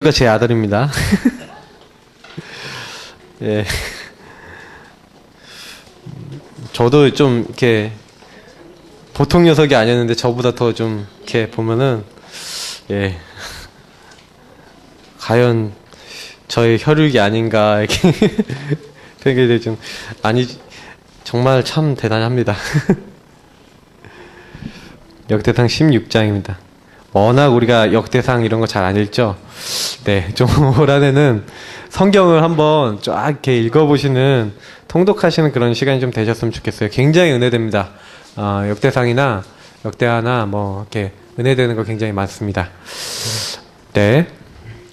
이거 제 아들입니다. 예. 저도 좀 이렇게 보통 녀석이 아니었는데 저보다 더 좀 이렇게 보면은 예. 과연 저의 혈육이 아닌가 이렇게 생각이 좀 아니 정말 참 대단합니다. 역대상 16장입니다. 워낙 우리가 역대상 이런 거 잘 안 읽죠? 네, 좀 올 한해는 성경을 한번 쫙 이렇게 읽어보시는 통독하시는 그런 시간이 좀 되셨으면 좋겠어요. 굉장히 은혜됩니다. 역대상이나 역대하나 뭐 이렇게 은혜되는 거 굉장히 많습니다. 네,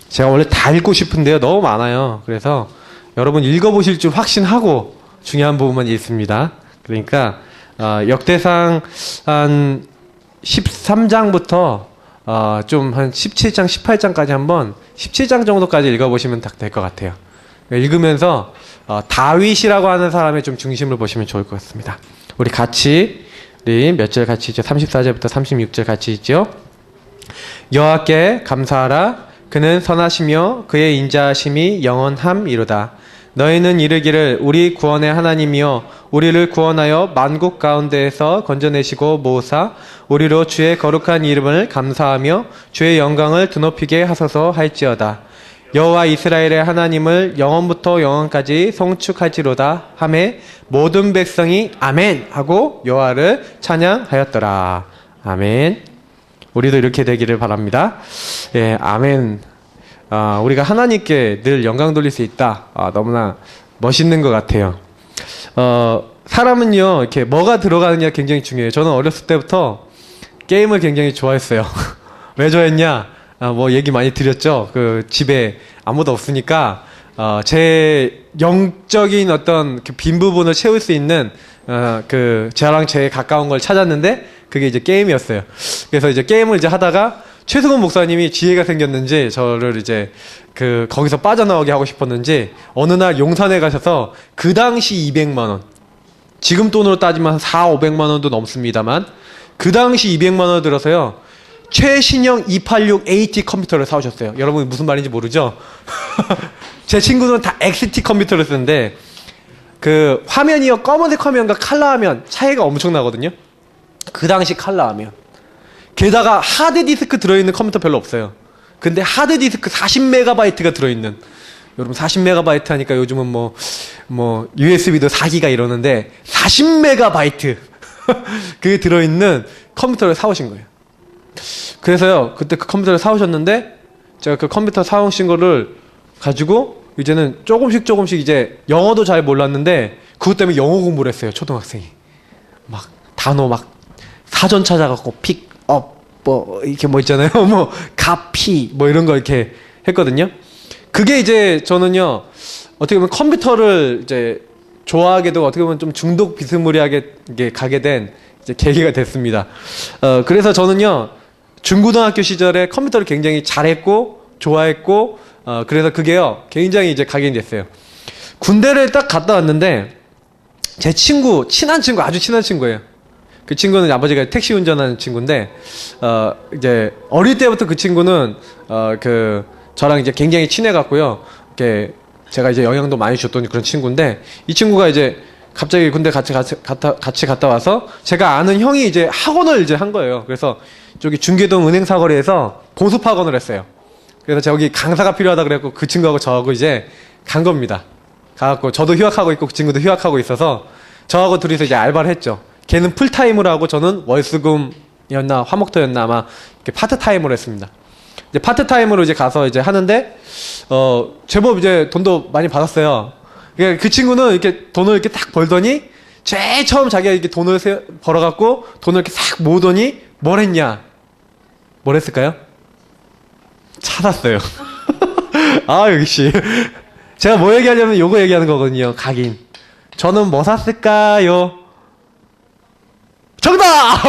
제가 원래 다 읽고 싶은데요, 너무 많아요. 그래서 여러분 읽어보실 줄 확신하고 중요한 부분만 읽습니다. 그러니까 역대상 한 13장부터 좀 한 17장, 18장까지 한번 17장 정도까지 읽어보시면 딱 될 것 같아요. 읽으면서 다윗이라고 하는 사람의 좀 중심을 보시면 좋을 것 같습니다. 우리 같이 몇 절 같이 있죠? 34절부터 36절 같이 있죠? 여호와께 감사하라. 그는 선하시며 그의 인자하심이 영원함이로다. 너희는 이르기를 우리 구원의 하나님이여 우리를 구원하여 만국 가운데에서 건져내시고 모으사 우리로 주의 거룩한 이름을 감사하며 주의 영광을 드높이게 하소서 할지어다. 여호와 이스라엘의 하나님을 영원부터 영원까지 송축할지로다 하매 모든 백성이 아멘 하고 여호와를 찬양하였더라. 아멘. 우리도 이렇게 되기를 바랍니다. 예, 아멘. 우리가 하나님께 늘 영광 돌릴 수 있다. 너무나 멋있는 것 같아요. 사람은요, 이렇게 뭐가 들어가느냐 굉장히 중요해요. 저는 어렸을 때부터 게임을 굉장히 좋아했어요. 왜 좋아했냐? 뭐 얘기 많이 드렸죠. 그 집에 아무도 없으니까 제 영적인 어떤 그 빈 부분을 채울 수 있는 그 저랑 제일 가까운 걸 찾았는데 그게 이제 게임이었어요. 그래서 이제 게임을 이제 하다가 최승원 목사님이 지혜가 생겼는지 저를 이제 거기서 빠져나오게 하고 싶었는지 어느 날 용산에 가셔서 그 당시 200만 원, 지금 돈으로 따지면 한 4, 500만 원도 넘습니다만 그 당시 200만 원을 들어서요 최신형 286AT 컴퓨터를 사오셨어요. 여러분 무슨 말인지 모르죠? 제 친구들은 다 XT 컴퓨터를 쓰는데 그 화면이요 검은색 화면과 칼라 화면 차이가 엄청나거든요. 그 당시 칼라 화면, 게다가 하드디스크 들어있는 컴퓨터 별로 없어요. 근데 하드디스크 40MB가 들어있는, 여러분 40MB 하니까 요즘은 뭐 USB도 4기가 이러는데 40MB 그게 들어있는 컴퓨터를 사오신 거예요. 그래서요 그때 그 컴퓨터를 사오셨는데 제가 그 컴퓨터 사오신 거를 가지고 이제는 조금씩 이제 영어도 잘 몰랐는데 그것 때문에 영어 공부를 했어요. 초등학생이 막 단어 막 사전 찾아갖고 픽업 뭐 이렇게 뭐 있잖아요. 뭐 가피 뭐 이런 거 이렇게 했거든요. 그게 이제 저는요 어떻게 보면 컴퓨터를 이제 좋아하게 되고 어떻게 보면 좀 중독 비스무리하게 이게 가게 된 이제 계기가 됐습니다. 그래서 저는요 중고등학교 시절에 컴퓨터를 굉장히 잘했고 좋아했고 그래서 그게요 굉장히 이제 각인이 됐어요. 군대를 딱 갔다 왔는데 제 친한 친구 아주 친한 친구예요. 그 친구는 아버지가 택시 운전하는 친구인데 이제 어릴 때부터 그 친구는 저랑 이제 굉장히 친해갖고요. 이렇게 제가 이제 영향도 많이 줬던 그런 친구인데 이 친구가 이제 갑자기 군대 같이 갔다 와서 제가 아는 형이 이제 학원을 이제 한 거예요. 그래서 저기 중계동 은행 사거리에서 보습 학원을 했어요. 그래서 저기 강사가 필요하다 그래갖고 그 친구하고 저하고 이제 간 겁니다. 가갖고 저도 휴학하고 있고 그 친구도 휴학하고 있어서 저하고 둘이서 이제 알바를 했죠. 걔는 풀타임으로 하고 저는 월수금이었나 화목토였나 아마 이렇게 파트타임으로 했습니다. 이제 파트타임으로 이제 가서 이제 하는데 제법 이제 돈도 많이 받았어요. 그 친구는 이렇게 돈을 이렇게 딱 벌더니 제일 처음 자기가 이렇게 돈을 벌어갖고 돈을 이렇게 싹 모으더니 뭘 했냐? 뭘 했을까요? 차 샀어요. 역시 제가 뭐 얘기하려면 요거 얘기하는 거거든요. 각인. 저는 뭐 샀을까요? 정답!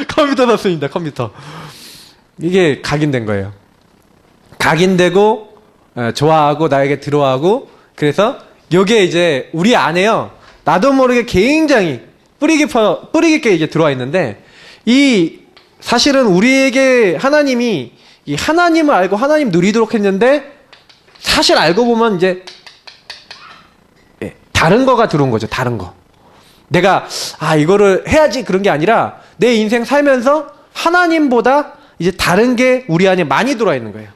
컴퓨터 샀습니다. 컴퓨터. 이게 각인된 거예요. 각인되고 좋아하고 나에게 들어하고 그래서 요게 이제 우리 안에요 나도 모르게 굉장히 뿌리 깊게 이제 들어와 있는데 이 사실은 우리에게 하나님이 이 하나님을 알고 하나님 누리도록 했는데 사실 알고 보면 이제 다른 거가 들어온 거죠. 다른 거. 내가 이거를 해야지 그런 게 아니라 내 인생 살면서 하나님보다 이제 다른 게 우리 안에 많이 들어와 있는 거예요.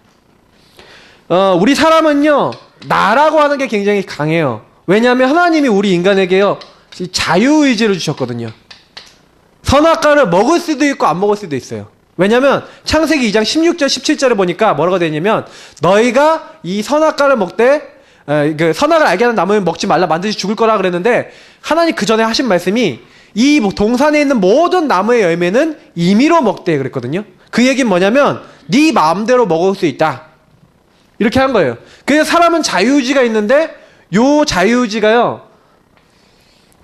우리 사람은요 나라고 하는 게 굉장히 강해요. 왜냐하면 하나님이 우리 인간에게요 자유의지를 주셨거든요. 선악과를 먹을 수도 있고 안 먹을 수도 있어요. 왜냐하면 창세기 2장 16절 17절에 보니까 뭐라고 되어 있냐면 너희가 이 선악과를 먹되 그 선악을 알게 하는 나무를 먹지 말라 반드시 죽을 거라 그랬는데 하나님 그 전에 하신 말씀이 이 동산에 있는 모든 나무의 열매는 임의로 먹되 그랬거든요. 그 얘기는 뭐냐면 네 마음대로 먹을 수 있다 이렇게 한 거예요. 그래서 사람은 자유의지가 있는데 요 자유의지가요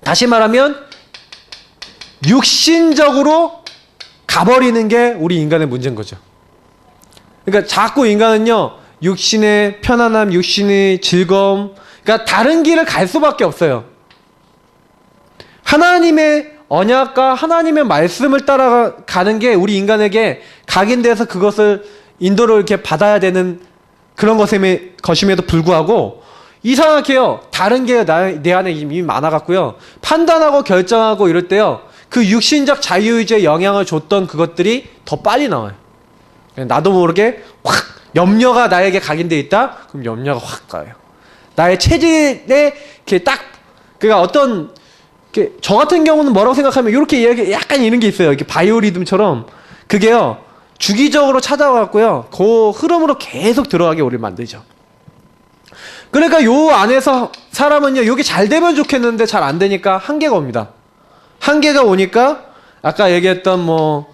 다시 말하면 육신적으로 가버리는 게 우리 인간의 문제인 거죠. 그러니까 자꾸 인간은요 육신의 편안함, 육신의 즐거움, 그러니까 다른 길을 갈 수밖에 없어요. 하나님의 언약과 하나님의 말씀을 따라가는 게 우리 인간에게 각인돼서 그것을 인도를 이렇게 받아야 되는 그런 것임에도 불구하고 이상하게요 다른 게 내 안에 이미 많아갖고요 판단하고 결정하고 이럴 때요 그 육신적 자유의지에 영향을 줬던 그것들이 더 빨리 나와요. 나도 모르게 확 염려가 나에게 각인돼 있다? 그럼 염려가 확 가요. 나의 체질에 이렇게 딱 그러니까 어떤 저 같은 경우는 뭐라고 생각하면 이렇게 약간 이런 게 있어요. 이렇게 바이오리듬처럼 그게요 주기적으로 찾아와갖고요 그 흐름으로 계속 들어가게 우리를 만들죠. 그러니까 요 안에서 사람은요 요게 잘 되면 좋겠는데 잘 안 되니까 한계가 옵니다. 한계가 오니까 아까 얘기했던 뭐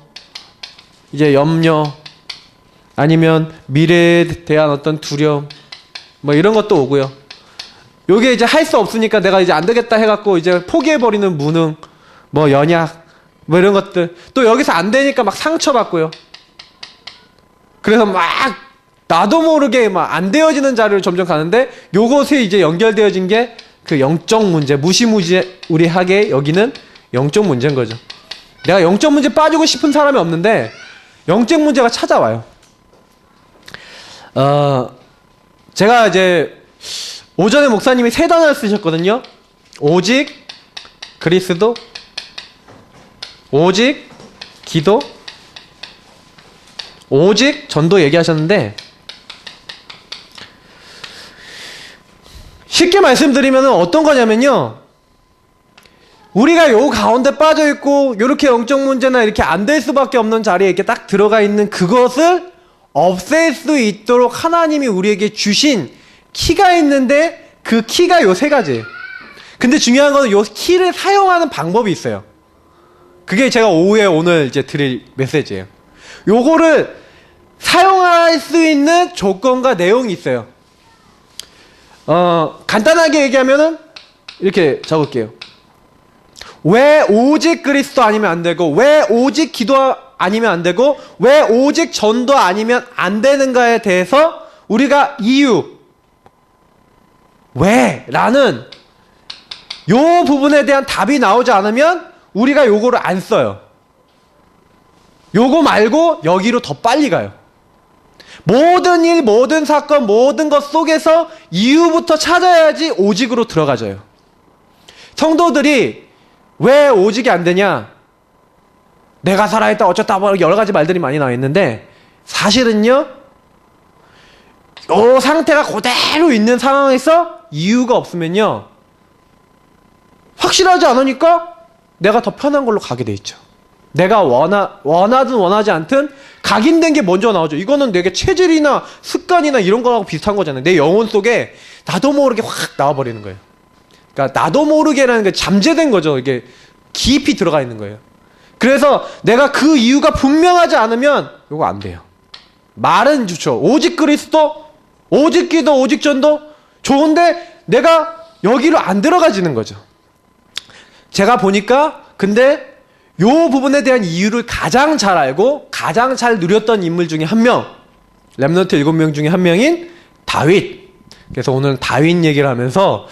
이제 염려 아니면 미래에 대한 어떤 두려움 뭐 이런 것도 오고요. 요게 이제 할 수 없으니까 내가 이제 안 되겠다 해갖고 이제 포기해버리는 무능 뭐 연약 뭐 이런 것들 또 여기서 안 되니까 막 상처받고요. 그래서 막 나도 모르게 막 안 되어지는 자리로 점점 가는데 요것에 이제 연결되어진 게 그 영적 문제 무시무시하게 여기는 영적 문제인 거죠. 내가 영적 문제 빠지고 싶은 사람이 없는데 영적 문제가 찾아와요. 제가 이제 오전에 목사님이 세 단어를 쓰셨거든요. 오직 그리스도, 오직 기도, 오직 전도 얘기하셨는데 쉽게 말씀드리면 어떤 거냐면요. 우리가 요 가운데 빠져있고 요렇게 영적 문제나 이렇게 안 될 수밖에 없는 자리에 이렇게 딱 들어가 있는 그것을 없앨 수 있도록 하나님이 우리에게 주신 키가 있는데 그 키가 요 세 가지예요. 근데 중요한 거는 요 키를 사용하는 방법이 있어요. 그게 제가 오후에 오늘 이제 드릴 메시지예요. 요거를 사용할 수 있는 조건과 내용이 있어요. 간단하게 얘기하면은 이렇게 적을게요. 왜 오직 그리스도 아니면 안 되고 왜 오직 기도 아니면 안 되고 왜 오직 전도 아니면 안 되는가에 대해서 우리가 이유 왜? 라는 요 부분에 대한 답이 나오지 않으면 우리가 요거를 안 써요. 요거 말고 여기로 더 빨리 가요. 모든 일, 모든 사건, 모든 것 속에서 이유부터 찾아야지 오직으로 들어가져요. 성도들이 왜 오직이 안 되냐? 내가 살아있다 어쩌다 뭐 여러 가지 말들이 많이 나와 있는데 사실은요. 이 상태가 그대로 있는 상황에서 이유가 없으면요. 확실하지 않으니까 내가 더 편한 걸로 가게 돼 있죠. 내가 원하든 원하지 않든 각인된 게 먼저 나오죠. 이거는 내게 체질이나 습관이나 이런 거하고 비슷한 거잖아요. 내 영혼 속에 나도 모르게 확 나와버리는 거예요. 그러니까 나도 모르게라는 게 잠재된 거죠. 이게 깊이 들어가 있는 거예요. 그래서 내가 그 이유가 분명하지 않으면 이거 안 돼요. 말은 좋죠. 오직 그리스도, 오직 기도, 오직 전도 좋은데 내가 여기로 안 들어가지는 거죠. 제가 보니까 근데 요 부분에 대한 이유를 가장 잘 알고 가장 잘 누렸던 인물 중에 한 명, 렘넌트 7명 중에 한 명인 다윗. 그래서 오늘 다윗 얘기를 하면서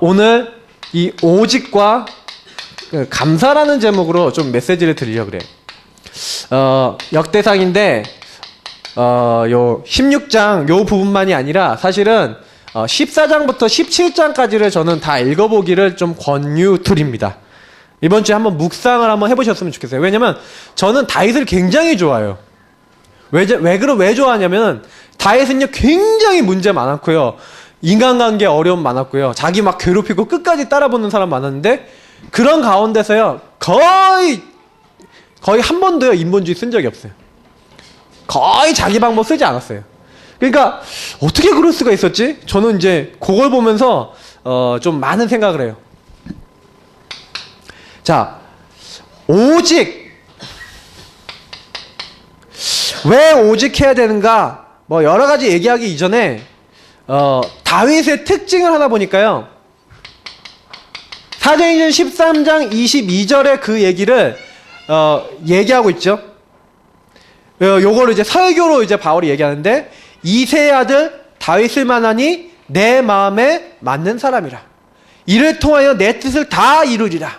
오늘 이 오직과 감사라는 제목으로 좀 메시지를 드리려고 그래요. 역대상인데 요 16장 요 부분만이 아니라 사실은 14장부터 17장까지를 저는 다 읽어보기를 좀 권유드립니다. 이번 주에 한번 묵상을 한번 해보셨으면 좋겠어요. 왜냐면 저는 다윗을 굉장히 좋아해요. 왜 좋아하냐면 다윗은요 굉장히 문제 많았고요. 인간관계 어려움 많았고요. 자기 막 괴롭히고 끝까지 따라붙는 사람 많았는데 그런 가운데서요 거의 한 번도요 인본주의 쓴 적이 없어요. 거의 자기 방법 쓰지 않았어요. 그러니까 어떻게 그럴 수가 있었지? 저는 이제 그걸 보면서 좀 많은 생각을 해요. 자, 오직 왜 오직 해야 되는가? 뭐 여러 가지 얘기하기 이전에 다윗의 특징을 하나 보니까요. 사도행전 13장 22절에 그 얘기를 얘기하고 있죠. 요거를 이제 설교로 이제 바울이 얘기하는데 이새의 아들 다윗을 만하니 내 마음에 맞는 사람이라. 이를 통하여 내 뜻을 다 이루리라.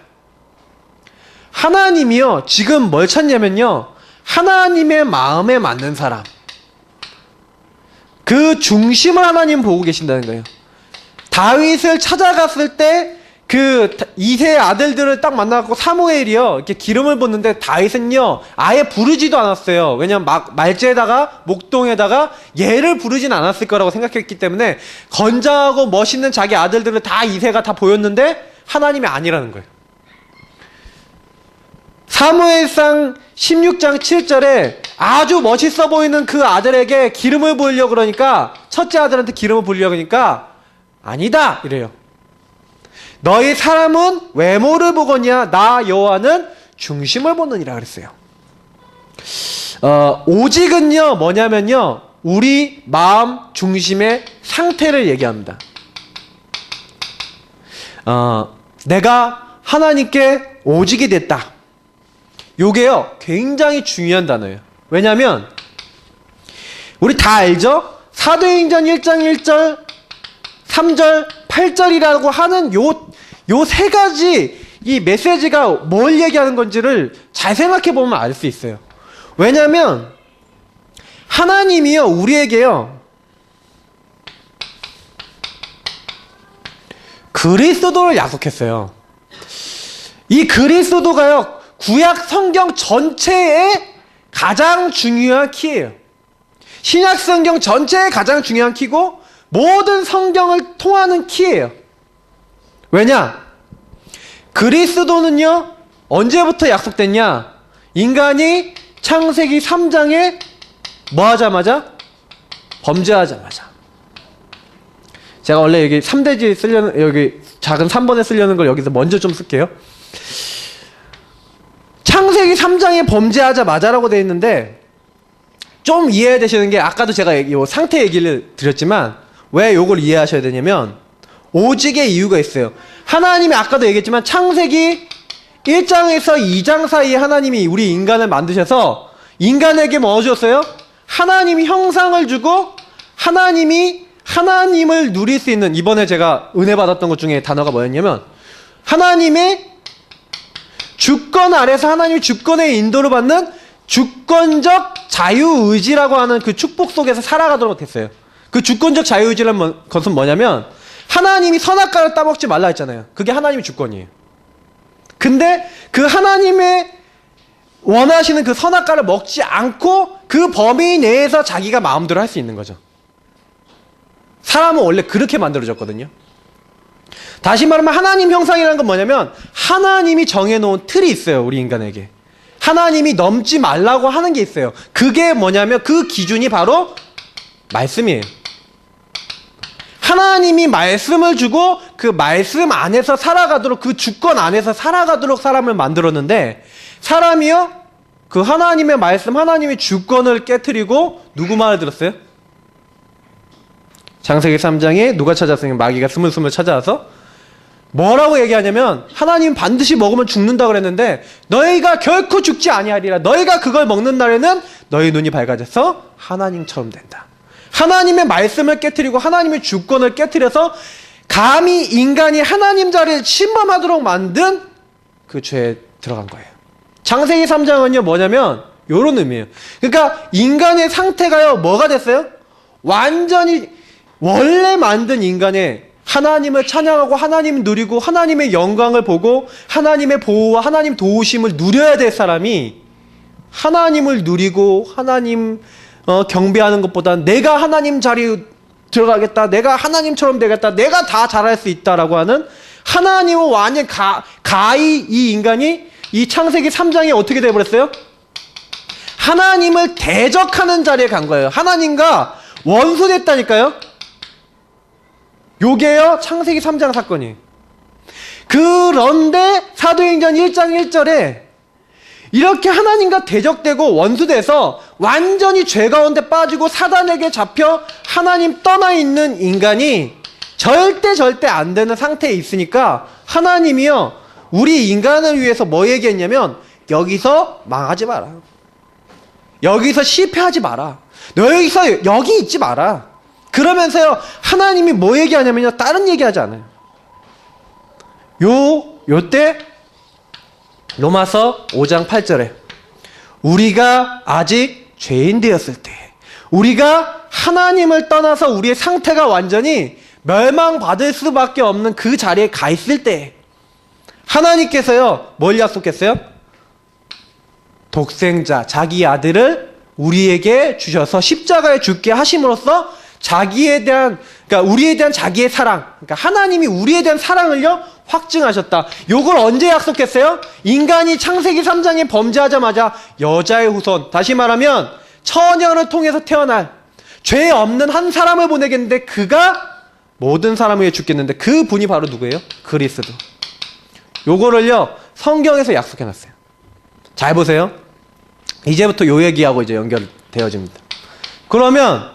하나님이요 지금 뭘 찾냐면요 하나님의 마음에 맞는 사람. 그 중심을 하나님 보고 계신다는 거예요. 다윗을 찾아갔을 때 그 이새의 아들들을 딱 만나갖고 사무엘이요 이렇게 기름을 붓는데 다윗은요 아예 부르지도 않았어요. 왜냐면 말제에다가 목동에다가 얘를 부르진 않았을 거라고 생각했기 때문에 건장하고 멋있는 자기 아들들을 다 이새가 다 보였는데 하나님이 아니라는 거예요. 사무엘상 16장 7절에 아주 멋있어 보이는 그 아들에게 기름을 부으려고 그러니까 첫째 아들한테 기름을 부으려고 그러니까 아니다 이래요. 너희 사람은 외모를 보거냐 나 여호와는 중심을 보느니라 그랬어요. 오직은요 뭐냐면요 우리 마음 중심의 상태를 얘기합니다. 내가 하나님께 오직이 됐다. 요게요 굉장히 중요한 단어예요. 왜냐면 우리 다 알죠? 사도행전 1장 1절 3절 8절이라고 하는 요 세 가지 이 메시지가 뭘 얘기하는 건지를 잘 생각해 보면 알 수 있어요. 왜냐면 하나님이요 우리에게요 그리스도를 약속했어요. 이 그리스도가요 구약 성경 전체의 가장 중요한 키예요. 신약 성경 전체의 가장 중요한 키고 모든 성경을 통하는 키예요. 왜냐? 그리스도는요 언제부터 약속됐냐? 인간이 창세기 3장에 뭐 하자마자? 범죄하자마자. 제가 원래 여기 3대지 쓰려는 여기 작은 3번에 쓰려는 걸 여기서 먼저 좀 쓸게요. 창세기 3장에 범죄하자마자라고 되어 있는데 좀 이해해야 되시는 게 아까도 제가 이 상태 얘기를 드렸지만 왜 요걸 이해하셔야 되냐면 오직의 이유가 있어요. 하나님이 아까도 얘기했지만 창세기 1장에서 2장 사이에 하나님이 우리 인간을 만드셔서 인간에게 뭐 주셨어요? 하나님 형상을 주고 하나님이 하나님을 누릴 수 있는 이번에 제가 은혜 받았던 것 중에 단어가 뭐였냐면 하나님의 주권 아래서 하나님의 주권의 인도를 받는 주권적 자유의지라고 하는 그 축복 속에서 살아가도록 했어요. 그 주권적 자유의지라는 것은 뭐냐면 하나님이 선악과를 따먹지 말라 했잖아요. 그게 하나님의 주권이에요. 근데 그 하나님의 원하시는 그 선악과를 먹지 않고 그 범위 내에서 자기가 마음대로 할 수 있는 거죠. 사람은 원래 그렇게 만들어졌거든요. 다시 말하면 하나님 형상이라는 건 뭐냐면 하나님이 정해놓은 틀이 있어요. 우리 인간에게. 하나님이 넘지 말라고 하는 게 있어요. 그게 뭐냐면 그 기준이 바로 말씀이에요. 하나님이 말씀을 주고 그 말씀 안에서 살아가도록 그 주권 안에서 살아가도록 사람을 만들었는데 사람이요 그 하나님의 말씀 하나님의 주권을 깨트리고 누구 말을 들었어요? 창세기 3장에 누가 찾아왔어요? 마귀가 스물스물 찾아와서 뭐라고 얘기하냐면 하나님 반드시 먹으면 죽는다 그랬는데 너희가 결코 죽지 아니하리라. 너희가 그걸 먹는 날에는 너희 눈이 밝아져서 하나님처럼 된다. 하나님의 말씀을 깨트리고 하나님의 주권을 깨트려서 감히 인간이 하나님 자리를 침범하도록 만든 그 죄에 들어간 거예요. 창세기 3장은요 뭐냐면 요런 의미예요. 그러니까 인간의 상태가요, 뭐가 됐어요? 완전히 원래 만든 인간의 하나님을 찬양하고 하나님을 누리고 하나님의 영광을 보고 하나님의 보호와 하나님 도우심을 누려야 될 사람이 하나님을 누리고 하나님 경배하는 것보다는 내가 하나님 자리에 들어가겠다, 내가 하나님처럼 되겠다, 내가 다 잘할 수 있다라고 하는 하나님은 완전 가히 이 인간이 이 창세기 3장에 어떻게 돼버렸어요? 하나님을 대적하는 자리에 간 거예요. 하나님과 원수됐다니까요. 요게요, 창세기 3장 사건이. 그런데 사도행전 1장 1절에 이렇게 하나님과 대적되고 원수돼서 완전히 죄 가운데 빠지고 사단에게 잡혀 하나님 떠나 있는 인간이 절대 안 되는 상태에 있으니까 하나님이요, 우리 인간을 위해서 뭐 얘기했냐면, 여기서 망하지 마라, 여기서 실패하지 마라, 너 여기 있지 마라. 그러면서요, 하나님이 뭐 얘기하냐면요, 다른 얘기하지 않아요. 요때 로마서 5장 8절에 우리가 아직 죄인 되었을 때, 우리가 하나님을 떠나서 우리의 상태가 완전히 멸망받을 수밖에 없는 그 자리에 가 있을 때 하나님께서요, 뭘 약속했어요? 독생자, 자기 아들을 우리에게 주셔서 십자가에 죽게 하심으로써 자기에 대한, 그러니까 우리에 대한 자기의 사랑, 그러니까 하나님이 우리에 대한 사랑을요, 확증하셨다. 요걸 언제 약속했어요? 인간이 창세기 3장에 범죄하자마자 여자의 후손, 다시 말하면 처녀를 통해서 태어날 죄 없는 한 사람을 보내겠는데 그가 모든 사람을 위해 죽겠는데 그 분이 바로 누구예요? 그리스도. 요거를요, 성경에서 약속해놨어요. 잘 보세요. 이제부터 요 얘기하고 이제 연결되어집니다. 그러면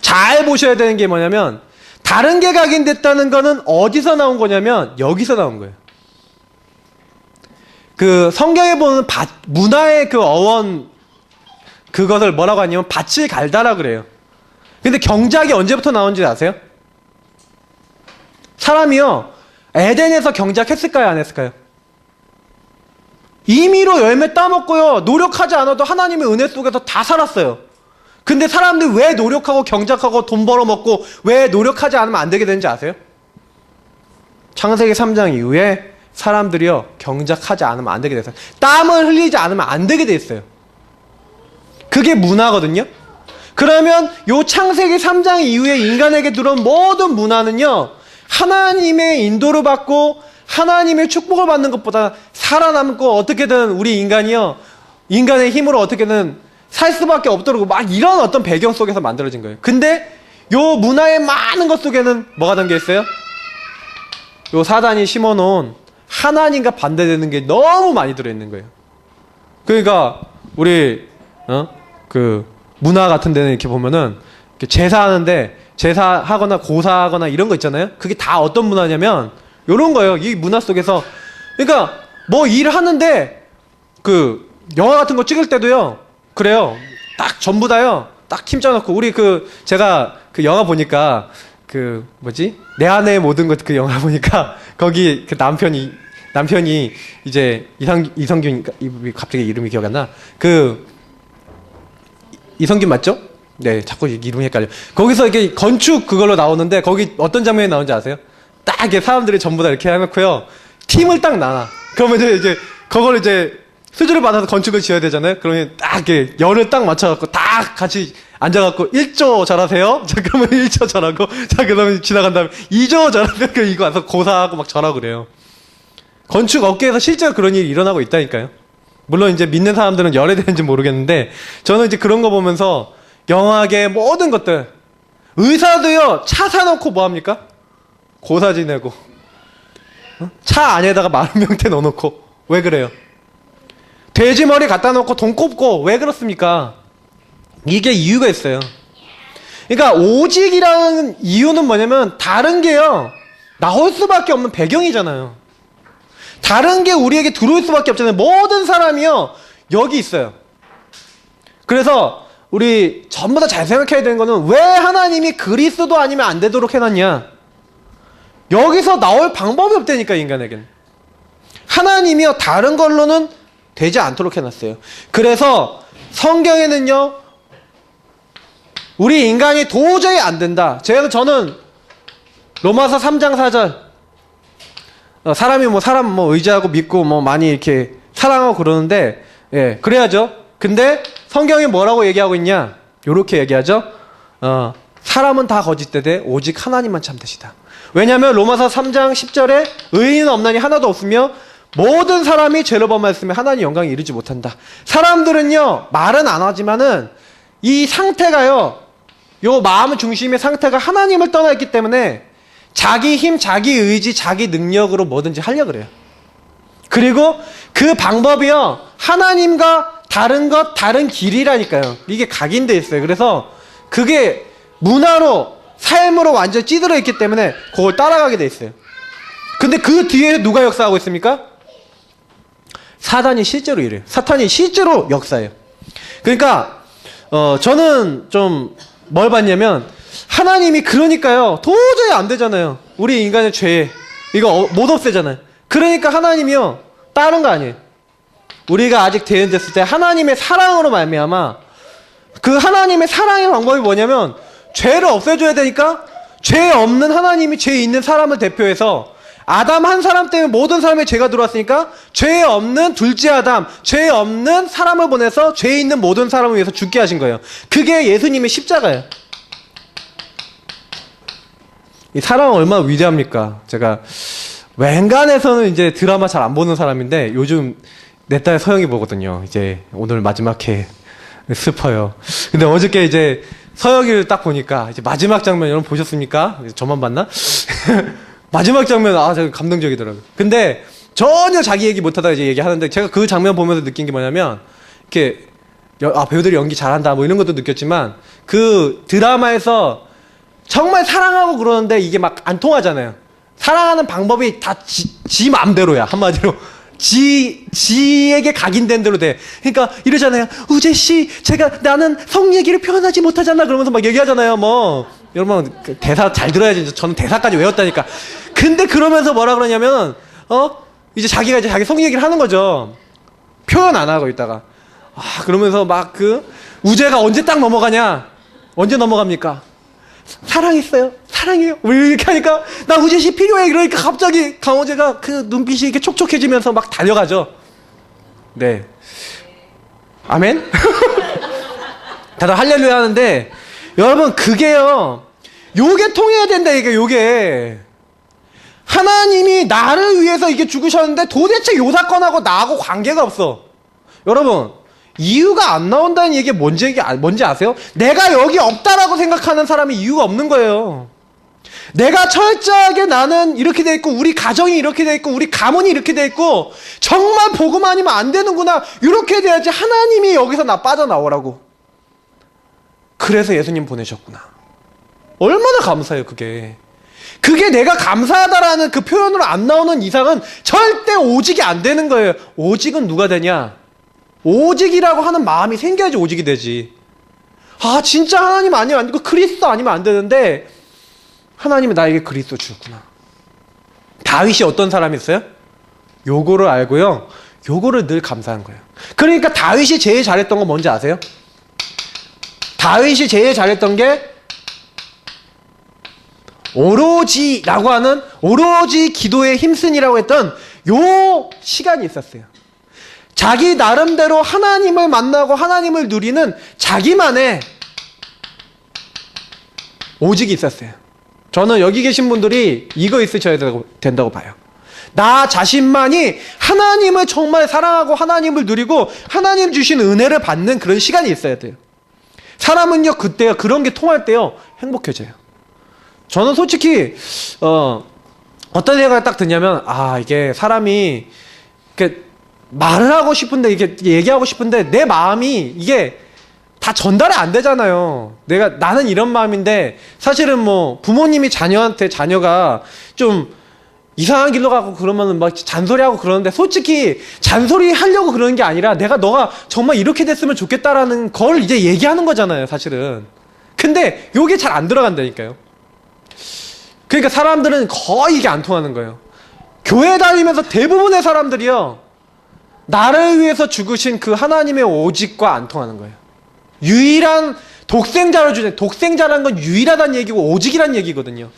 잘 보셔야 되는 게 뭐냐면, 다른 게 각인됐다는 거는 어디서 나온 거냐면 여기서 나온 거예요. 그 성경에 보는 문화의 그 어원, 그것을 뭐라고 하냐면 밭을 갈다라 그래요. 근데 경작이 언제부터 나온지 아세요? 사람이요, 에덴에서 경작했을까요, 안 했을까요? 임의로 열매 따먹고요, 노력하지 않아도 하나님의 은혜 속에서 다 살았어요. 근데 사람들이 왜 노력하고 경작하고 돈 벌어먹고 왜 노력하지 않으면 안 되게 되는지 아세요? 창세기 3장 이후에 사람들이요, 경작하지 않으면 안 되게 됐어요. 땀을 흘리지 않으면 안 되게 돼 있어요. 그게 문화거든요. 그러면 요 창세기 3장 이후에 인간에게 들어온 모든 문화는요, 하나님의 인도를 받고 하나님의 축복을 받는 것보다 살아남고 어떻게든 우리 인간이요, 인간의 힘으로 어떻게든 살 수밖에 없도록 막 이런 어떤 배경 속에서 만들어진 거예요. 근데 요 문화의 많은 것 속에는 뭐가 담겨 있어요? 요 사단이 심어놓은 하나님과 반대되는 게 너무 많이 들어있는 거예요. 그러니까 우리 그 문화 같은 데는 이렇게 보면은 이렇게 제사하는데, 제사하거나 고사하거나 이런 거 있잖아요. 그게 다 어떤 문화냐면 요런 거예요. 이 문화 속에서. 그러니까 뭐 일하는데 그 영화 같은 거 찍을 때도요, 그래요. 딱 전부 다요, 딱 힘줘놓고, 우리 제가 그 영화 보니까 그 뭐지, 내 안의 모든 것, 그 영화 보니까 거기 그 남편이 이제 이성균, 갑자기 이름이 기억 안 나. 그 이성균 맞죠? 네, 자꾸 이름이 헷갈려. 거기서 이렇게 건축 그걸로 나오는데 거기 어떤 장면이 나오는지 아세요? 딱 이렇게 사람들이 전부 다 이렇게 해놓고요, 팀을 딱 나눠. 그러면 이제 그걸 이제 수주를 받아서 건축을 지어야 되잖아요. 그러면 딱 이렇게 열을 딱 맞춰갖고 딱 같이 앉아갖고 1조 절하세요? 자, 그러면 1조 절하고, 자, 그 다음에 지나간 다음에 2조 절하세요? 이거 와서 고사하고 막 절하고 그래요. 건축 업계에서 실제로 그런 일이 일어나고 있다니까요. 물론 이제 믿는 사람들은 열애되는지 모르겠는데, 저는 이제 그런 거 보면서 영화계 모든 것들, 의사도요, 차 사놓고 뭐 합니까? 고사 지내고, 차 안에다가 마른 명태 넣어놓고. 왜 그래요? 돼지 머리 갖다 놓고 돈 꼽고. 왜 그렇습니까? 이게 이유가 있어요. 그러니까 오직이라는 이유는 뭐냐면 다른 게요, 나올 수밖에 없는 배경이잖아요. 다른 게 우리에게 들어올 수밖에 없잖아요. 모든 사람이요, 여기 있어요. 그래서 우리 전부 다 잘 생각해야 되는 거는, 왜 하나님이 그리스도 아니면 안 되도록 해놨냐? 여기서 나올 방법이 없다니까, 인간에게는. 하나님이요, 다른 걸로는 되지 않도록 해놨어요. 그래서 성경에는요, 우리 인간이 도저히 안 된다. 저는 로마서 3장 4절, 사람이 사람 의지하고 믿고 많이 이렇게 사랑하고 그러는데, 예, 그래야죠. 근데 성경이 뭐라고 얘기하고 있냐? 요렇게 얘기하죠. 사람은 다 거짓되되 오직 하나님만 참되시다. 왜냐하면 로마서 3장 10절에 의인은 없나니 하나도 없으며 모든 사람이 죄로 범하였으며 하나님 영광에 이르지 못한다. 사람들은요, 말은 안 하지만은 이 상태가요, 요 마음 중심의 상태가 하나님을 떠나 있기 때문에 자기 힘, 자기 의지, 자기 능력으로 뭐든지 하려고 그래요. 그리고 그 방법이요, 하나님과 다른 다른 길이라니까요. 이게 각인돼 있어요. 그래서 그게 문화로, 삶으로 완전 찌들어 있기 때문에 그걸 따라가게 돼 있어요. 근데 그 뒤에 누가 역사하고 있습니까? 사단이 실제로 이래요. 사탄이 실제로 역사해요. 그러니까 저는 좀 뭘 봤냐면, 하나님이 그러니까요, 도저히 안 되잖아요. 우리 인간의 죄 이거 못 없애잖아요. 그러니까 하나님이요, 다른 거 아니에요. 우리가 아직 대인됐을 때 하나님의 사랑으로 말미암아, 그 하나님의 사랑의 방법이 뭐냐면 죄를 없애줘야 되니까 죄 없는 하나님이 죄 있는 사람을 대표해서 아담 한 사람 때문에 모든 사람의 죄가 들어왔으니까 죄 없는 둘째 아담, 죄 없는 사람을 보내서 죄 있는 모든 사람을 위해서 죽게 하신 거예요. 그게 예수님의 십자가예요. 이 사랑은 얼마나 위대합니까? 제가 웬간해서는 이제 드라마 잘 안 보는 사람인데 요즘 내 딸 서영이 보거든요. 이제 오늘 마지막 회 슬퍼요. 근데 어저께 이제 서영이를 딱 보니까 이제 마지막 장면 여러분 보셨습니까? 저만 봤나? 마지막 장면 제가 감동적이더라고요. 근데 전혀 자기 얘기 못하다가 이제 얘기하는데 제가 그 장면 보면서 느낀 게 뭐냐면 이렇게 배우들이 연기 잘한다 뭐 이런 것도 느꼈지만 그 드라마에서 정말 사랑하고 그러는데 이게 막 안 통하잖아요. 사랑하는 방법이 다 지 맘대로야. 한마디로 지에게 각인된 대로 돼. 그러니까 이러잖아요. 우재씨, 나는 성 얘기를 표현하지 못하잖아. 그러면서 막 얘기하잖아요. 여러분, 대사 잘 들어야지. 저는 대사까지 외웠다니까. 근데 그러면서 뭐라 그러냐면, 이제 자기가 이제 자기 성 얘기를 하는 거죠. 표현 안 하고 있다가. 그러면서 막 우재가 언제 딱 넘어가냐? 언제 넘어갑니까? 사랑했어요. 사랑해요. 왜 이렇게 하니까 나 우재씨 필요해. 그러니까 갑자기 강호재가 그 눈빛이 이렇게 촉촉해지면서 막 달려가죠. 네. 아멘? 다들 할렐루야 하는데 여러분 그게요. 요게 통해야 된다 이게 요게. 하나님이 나를 위해서 이게 죽으셨는데 도대체 요 사건하고 나하고 관계가 없어. 여러분 이유가 안 나온다는 얘기 뭔지 아세요? 내가 여기 없다라고 생각하는 사람이 이유가 없는 거예요. 내가 철저하게 나는 이렇게 돼 있고 우리 가정이 이렇게 돼 있고 우리 가문이 이렇게 돼 있고 정말 복음 아니면 안 되는구나 이렇게 돼야지 하나님이 여기서 나 빠져나오라고. 그래서 예수님 보내셨구나. 얼마나 감사해요 그게. 그게 내가 감사하다라는 그 표현으로 안 나오는 이상은 절대 오직이 안 되는 거예요. 오직은 누가 되냐? 오직이라고 하는 마음이 생겨야지 오직이 되지. 진짜 하나님 아니면 그리스도 아니면 안 되는데 하나님이 나에게 그리스도 주셨구나. 다윗이 어떤 사람이었어요? 요거를 알고요. 요거를 늘 감사한 거예요. 그러니까 다윗이 제일 잘했던 건 뭔지 아세요? 다윗이 제일 잘했던 게 오로지라고 하는 오로지 기도에 힘쓴이라고 했던 요 시간이 있었어요. 자기 나름대로 하나님을 만나고 하나님을 누리는 자기만의 오직이 있었어요. 저는 여기 계신 분들이 이거 있으셔야 된다고 봐요. 나 자신만이 하나님을 정말 사랑하고 하나님을 누리고 하나님 주신 은혜를 받는 그런 시간이 있어야 돼요. 사람은요 그때요 그런 게 통할 때요 행복해져요. 저는 솔직히 어떤 생각이 딱 드냐면 이게 사람이 이렇게 말을 하고 싶은데 이렇게 얘기하고 싶은데 내 마음이 이게 다 전달이 안 되잖아요. 나는 이런 마음인데 사실은 부모님이 자녀가 좀 이상한 길로 가고 그러면은 막 잔소리하고 그러는데 솔직히 잔소리 하려고 그러는 게 아니라 너가 정말 이렇게 됐으면 좋겠다라는 걸 이제 얘기하는 거잖아요, 사실은. 근데 요게 잘 안 들어간다니까요. 그러니까 사람들은 거의 이게 안 통하는 거예요. 교회 다니면서 대부분의 사람들이요. 나를 위해서 죽으신 그 하나님의 오직과 안 통하는 거예요. 유일한 독생자를 주신, 독생자라는 건 유일하다는 얘기고 오직이란 얘기거든요.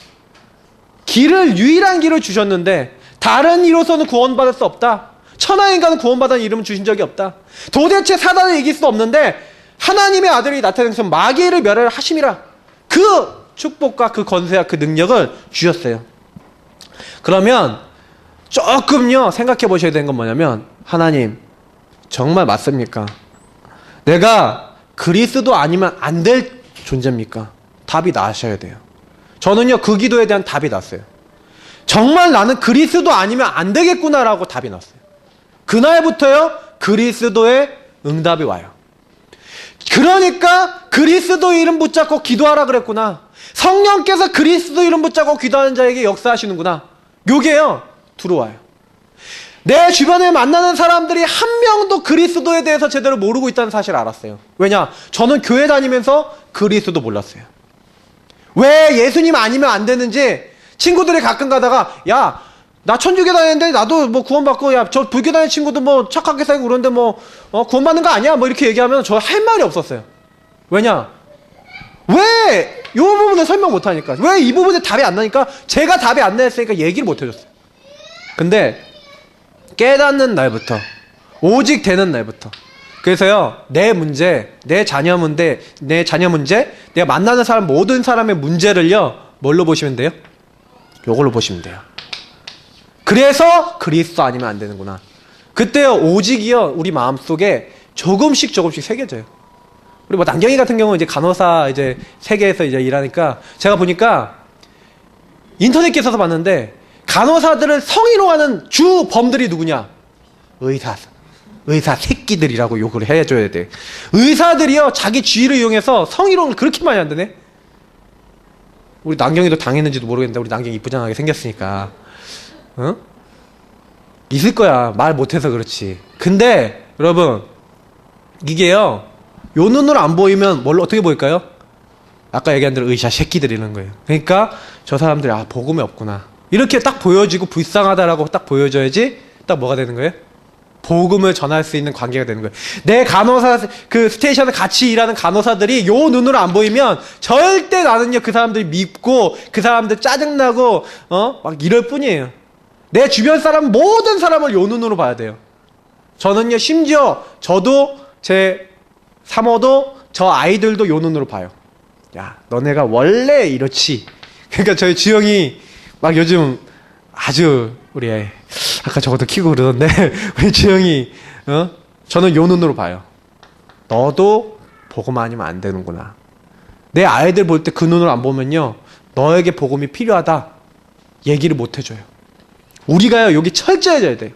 유일한 길을 주셨는데 다른 이로서는 구원받을 수 없다. 천하인간은 구원받은 이름을 주신 적이 없다. 도대체 사단을 이길 수 없는데 하나님의 아들이 나타나서 마귀를 멸하심이라. 그 축복과 그 권세와 그 능력을 주셨어요. 그러면 조금요 생각해 보셔야 되는 건 뭐냐면, 하나님 정말 맞습니까? 내가 그리스도 아니면 안 될 존재입니까? 답이 나셔야 돼요. 저는요 그 기도에 대한 답이 났어요. 정말 나는 그리스도 아니면 안 되겠구나라고 답이 났어요. 그날부터요 그리스도의 응답이 와요. 그러니까 그리스도 이름 붙잡고 기도하라 그랬구나. 성령께서 그리스도 이름 붙잡고 기도하는 자에게 역사하시는구나. 요게요 들어와요. 내 주변에 만나는 사람들이 한 명도 그리스도에 대해서 제대로 모르고 있다는 사실을 알았어요. 왜냐? 저는 교회 다니면서 그리스도 몰랐어요. 왜 예수님 아니면 안 되는지 친구들이 가끔 가다가, 야, 나 천주교 다니는데 나도 뭐 구원받고, 야, 저 불교 다니는 친구도 뭐 착하게 살고 그러는데 뭐 구원받는 거 아니야? 뭐 이렇게 얘기하면 저 할 말이 없었어요. 왜냐? 왜 이 부분을 설명 못 하니까, 왜 이 부분에 답이 안 나니까, 제가 답이 안 나했으니까 얘기를 못 해줬어요. 근데 깨닫는 날부터, 오직 되는 날부터, 그래서요 내 문제, 내 자녀 문제, 내가 만나는 사람 모든 사람의 문제를요 뭘로 보시면 돼요? 요걸로 보시면 돼요. 그래서 그리스도 아니면 안 되는구나. 그때요 오직이요 우리 마음속에 조금씩 새겨져요. 우리 뭐 남경이 같은 경우는 이제 간호사 이제 세계에서 이제 일하니까, 제가 보니까 인터넷 기사에서 봤는데 간호사들을 성희롱하는 주 범들이 누구냐? 의사 새끼들이라고 욕을 해줘야 돼. 의사들이요 자기 지위를 이용해서 성희롱을 그렇게 많이 한다네. 우리 남경이도 당했는지도 모르겠는데, 우리 남경이 이쁘장하게 생겼으니까 있을 거야. 말 못해서 그렇지. 근데 여러분 이게요 요 눈으로 안 보이면 뭘로 어떻게 보일까요? 아까 얘기한 대로 의사 새끼들 이런 거예요. 그러니까 저 사람들이 복음이 없구나 이렇게 딱 보여지고 불쌍하다라고 딱 보여줘야지 딱 뭐가 되는 거예요? 복음을 전할 수 있는 관계가 되는 거예요. 내 간호사 그 스테이션에 같이 일하는 간호사들이 요 눈으로 안 보이면 절대 나는요 그 사람들이 밉고 그 사람들 짜증나고 막 이럴 뿐이에요. 내 주변 사람 모든 사람을 요 눈으로 봐야 돼요. 저는요 심지어 저도 제 사모도 저 아이들도 요 눈으로 봐요. 야 너네가 원래 이렇지. 그러니까 저희 주영이 막 요즘 아주 우리 애 아까 저것도 키고 그러던데 우리 주영이 저는 요 눈으로 봐요. 너도 복음 아니면 안 되는구나. 내 아이들 볼 때 그 눈으로 안 보면요 너에게 복음이 필요하다 얘기를 못 해줘요. 우리가요 여기 철저해져야 돼요.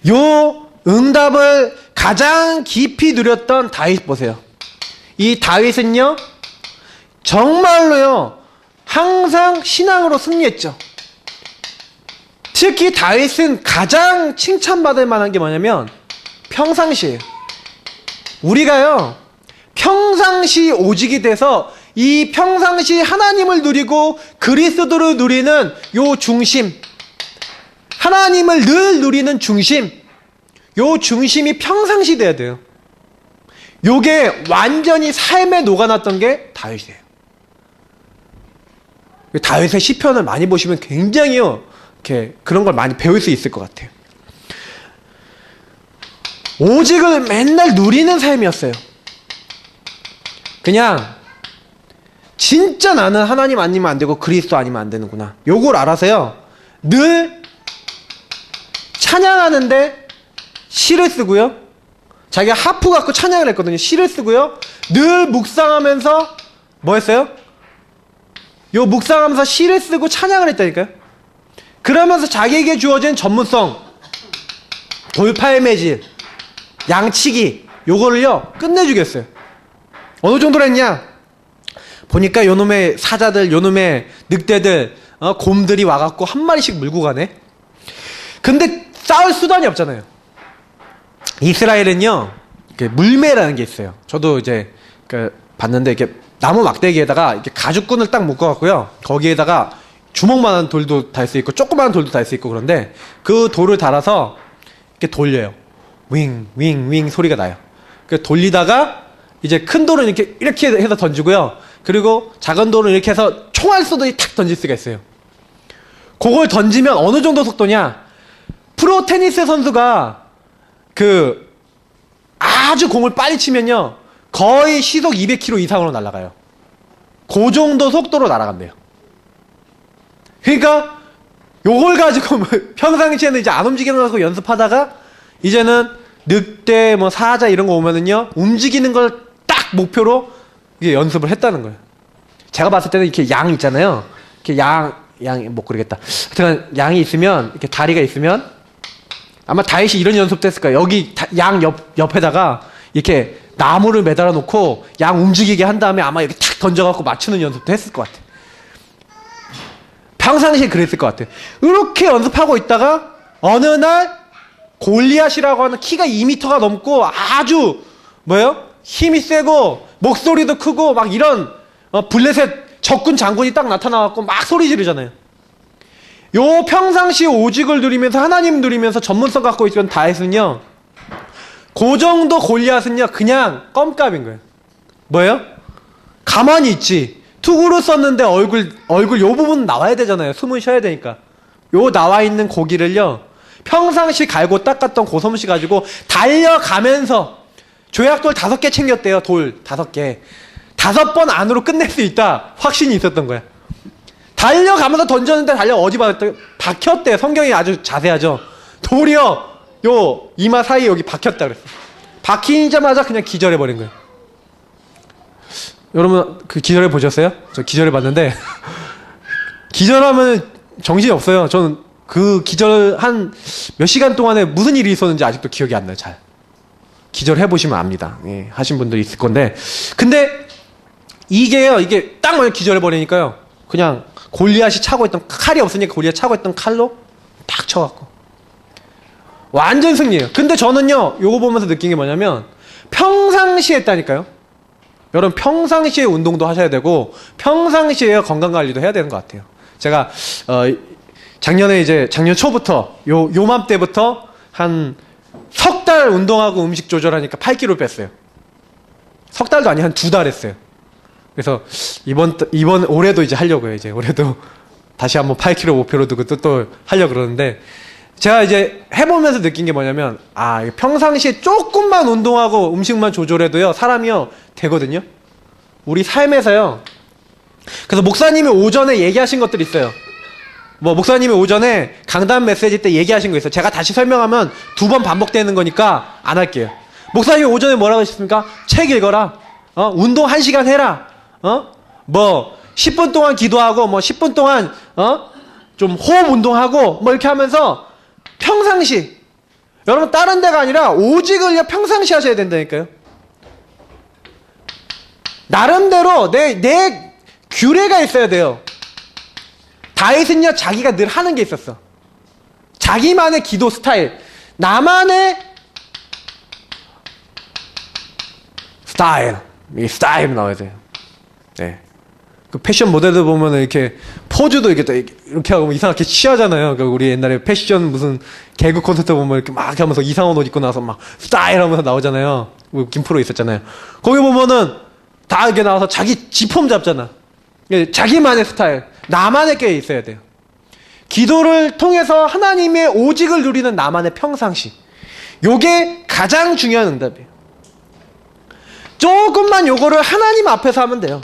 요 응답을 가장 깊이 누렸던 다윗 보세요. 이 다윗은요 정말로요 항상 신앙으로 승리했죠. 특히 다윗은 가장 칭찬받을 만한 게 뭐냐면 평상시예요. 우리가요 평상시 오직이 돼서 이 평상시 하나님을 누리고 그리스도를 누리는 요 중심, 하나님을 늘 누리는 중심, 요 중심이 평상시 돼야 돼요. 요게 완전히 삶에 녹아났던 게 다윗이에요. 다윗의 시편을 많이 보시면 굉장히요 이렇게 그런 걸 많이 배울 수 있을 것 같아요. 오직을 맨날 누리는 삶이었어요. 그냥 진짜 나는 하나님 아니면 안 되고 그리스도 아니면 안 되는구나. 요걸 알아서요 늘 찬양하는데 시를 쓰고요, 자기가 하프 갖고 찬양을 했거든요. 시를 쓰고요, 늘 묵상하면서 뭐 했어요? 요 묵상하면서 시를 쓰고 찬양을 했다니까요. 그러면서 자기에게 주어진 전문성, 돌팔매질, 양치기, 요거를요 끝내주겠어요. 어느 정도로 했냐? 보니까 요놈의 사자들, 요놈의 늑대들, 곰들이 와갖고 한 마리씩 물고 가네. 근데 싸울 수단이 없잖아요. 이스라엘은요 물매라는 게 있어요. 저도 이제 봤는데 이렇게 나무 막대기에다가 이렇게 가죽끈을 딱 묶어갖고요, 거기에다가 주먹만한 돌도 달 수 있고 조그만한 돌도 달 수 있고, 그런데 그 돌을 달아서 이렇게 돌려요. 윙, 윙, 윙 소리가 나요. 그 돌리다가 이제 큰 돌은 이렇게 해서 던지고요. 그리고 작은 돌은 이렇게 해서 총알 쏘듯이 탁 던질 수가 있어요. 그걸 던지면 어느 정도 속도냐? 프로 테니스 선수가 그 아주 공을 빨리 치면요. 거의 시속 200km 이상으로 날아가요. 그 정도 속도로 날아간대요. 그러니까 요걸 가지고 평상시에는 이제 안 움직이는 거 갖고 연습하다가 이제는 늑대 뭐 사자 이런 거 오면은요. 움직이는 걸 딱 목표로 이게 연습을 했다는 거예요. 제가 봤을 때는 이렇게 양 있잖아요. 이렇게 양 못 그리겠다. 하여튼 양이 있으면 이렇게 다리가 있으면 아마 다윗이 이런 연습도 했을 거예요. 여기 양 옆에다가 이렇게 나무를 매달아 놓고 양 움직이게 한 다음에 아마 이렇게 탁 던져갖고 맞추는 연습도 했을 것 같아. 평상시에 그랬을 것 같아. 이렇게 연습하고 있다가 어느 날 골리앗이라고 하는 키가 2m가 넘고 아주 뭐예요? 힘이 세고 목소리도 크고 막 이런 블레셋 적군 장군이 딱 나타나갖고 막 소리 지르잖아요. 요 평상시 오직을 누리면서 하나님 누리면서 전문성 갖고 있던 다윗은요. 그 정도 골리앗은요 그냥 껌값인 거예요. 뭐예요? 가만히 있지. 투구로 썼는데 얼굴 요 부분 나와야 되잖아요. 숨을 쉬어야 되니까. 요 나와 있는 고기를요 평상시 갈고 닦았던 고솜씨 가지고 달려가면서 조약돌 5개 챙겼대요. 돌 5개. 5번 안으로 끝낼 수 있다. 확신이 있었던 거야. 달려가면서 던졌는데 어디 박혔대. 성경이 아주 자세하죠. 돌이요 요 이마 사이 여기 박혔다 그랬어. 박히자마자 그냥 기절해버린 거예요. 여러분 그 기절해 보셨어요? 저 기절해 봤는데 기절하면 정신이 없어요. 저는 그 기절 한 몇 시간 동안에 무슨 일이 있었는지 아직도 기억이 안 나요. 잘 기절해 보시면 압니다. 예, 하신 분들이 있을 건데 근데 이게 딱 만약 기절해 버리니까요. 그냥 골리앗이 차고 있던 칼이 없으니까 골리앗 차고 있던 칼로 팍 쳐갖고 완전 승리예요. 근데 저는요 요거 보면서 느낀 게 뭐냐면 평상시에 했다니까요. 여러분 평상시에 운동도 하셔야 되고 평상시에 건강관리도 해야 되는 것 같아요. 제가 작년에 이제 작년 초부터 요맘때부터 한 석 달 운동하고 음식 조절하니까 8kg 뺐어요. 석 달도 아니 한 2달 했어요. 그래서 이번 올해도 이제 하려고요. 이제 올해도 다시 한번 8kg 목표로 두고 또 하려고 그러는데 제가 이제 해보면서 느낀 게 뭐냐면 평상시에 조금만 운동하고 음식만 조절해도요 사람이요 되거든요. 우리 삶에서요. 그래서 목사님이 오전에 얘기하신 것들이 있어요. 뭐 목사님이 오전에 강단 메시지 때 얘기하신 거 있어요. 제가 다시 설명하면 2번 반복되는 거니까 안 할게요. 목사님이 오전에 뭐라고 하셨습니까? 책 읽어라. 운동 1시간 해라. 뭐 10분 동안 기도하고 뭐 10분 동안 좀 호흡 운동하고 뭐 이렇게 하면서 평상시 여러분 다른 데가 아니라 오직을 평상시 하셔야 된다니까요. 나름대로 내 규례가 있어야 돼요. 다윗은요 자기가 늘 하는 게 있었어. 자기만의 기도 스타일, 나만의 이 스타일 나와야 돼요. 네. 그 패션 모델들 보면은 이렇게 포즈도 이렇게 하고 이상하게 취하잖아요. 그 우리 옛날에 패션 무슨 개그 콘서트 보면 이렇게 막 하면서 이상한 옷 입고 나서 막 스타일 하면서 나오잖아요. 김프로 있었잖아요. 거기 보면은 다 이렇게 나와서 자기 지폼 잡잖아. 자기만의 스타일, 나만의 게 있어야 돼요. 기도를 통해서 하나님의 오직을 누리는 나만의 평상시. 요게 가장 중요한 응답이에요. 조금만 요거를 하나님 앞에서 하면 돼요.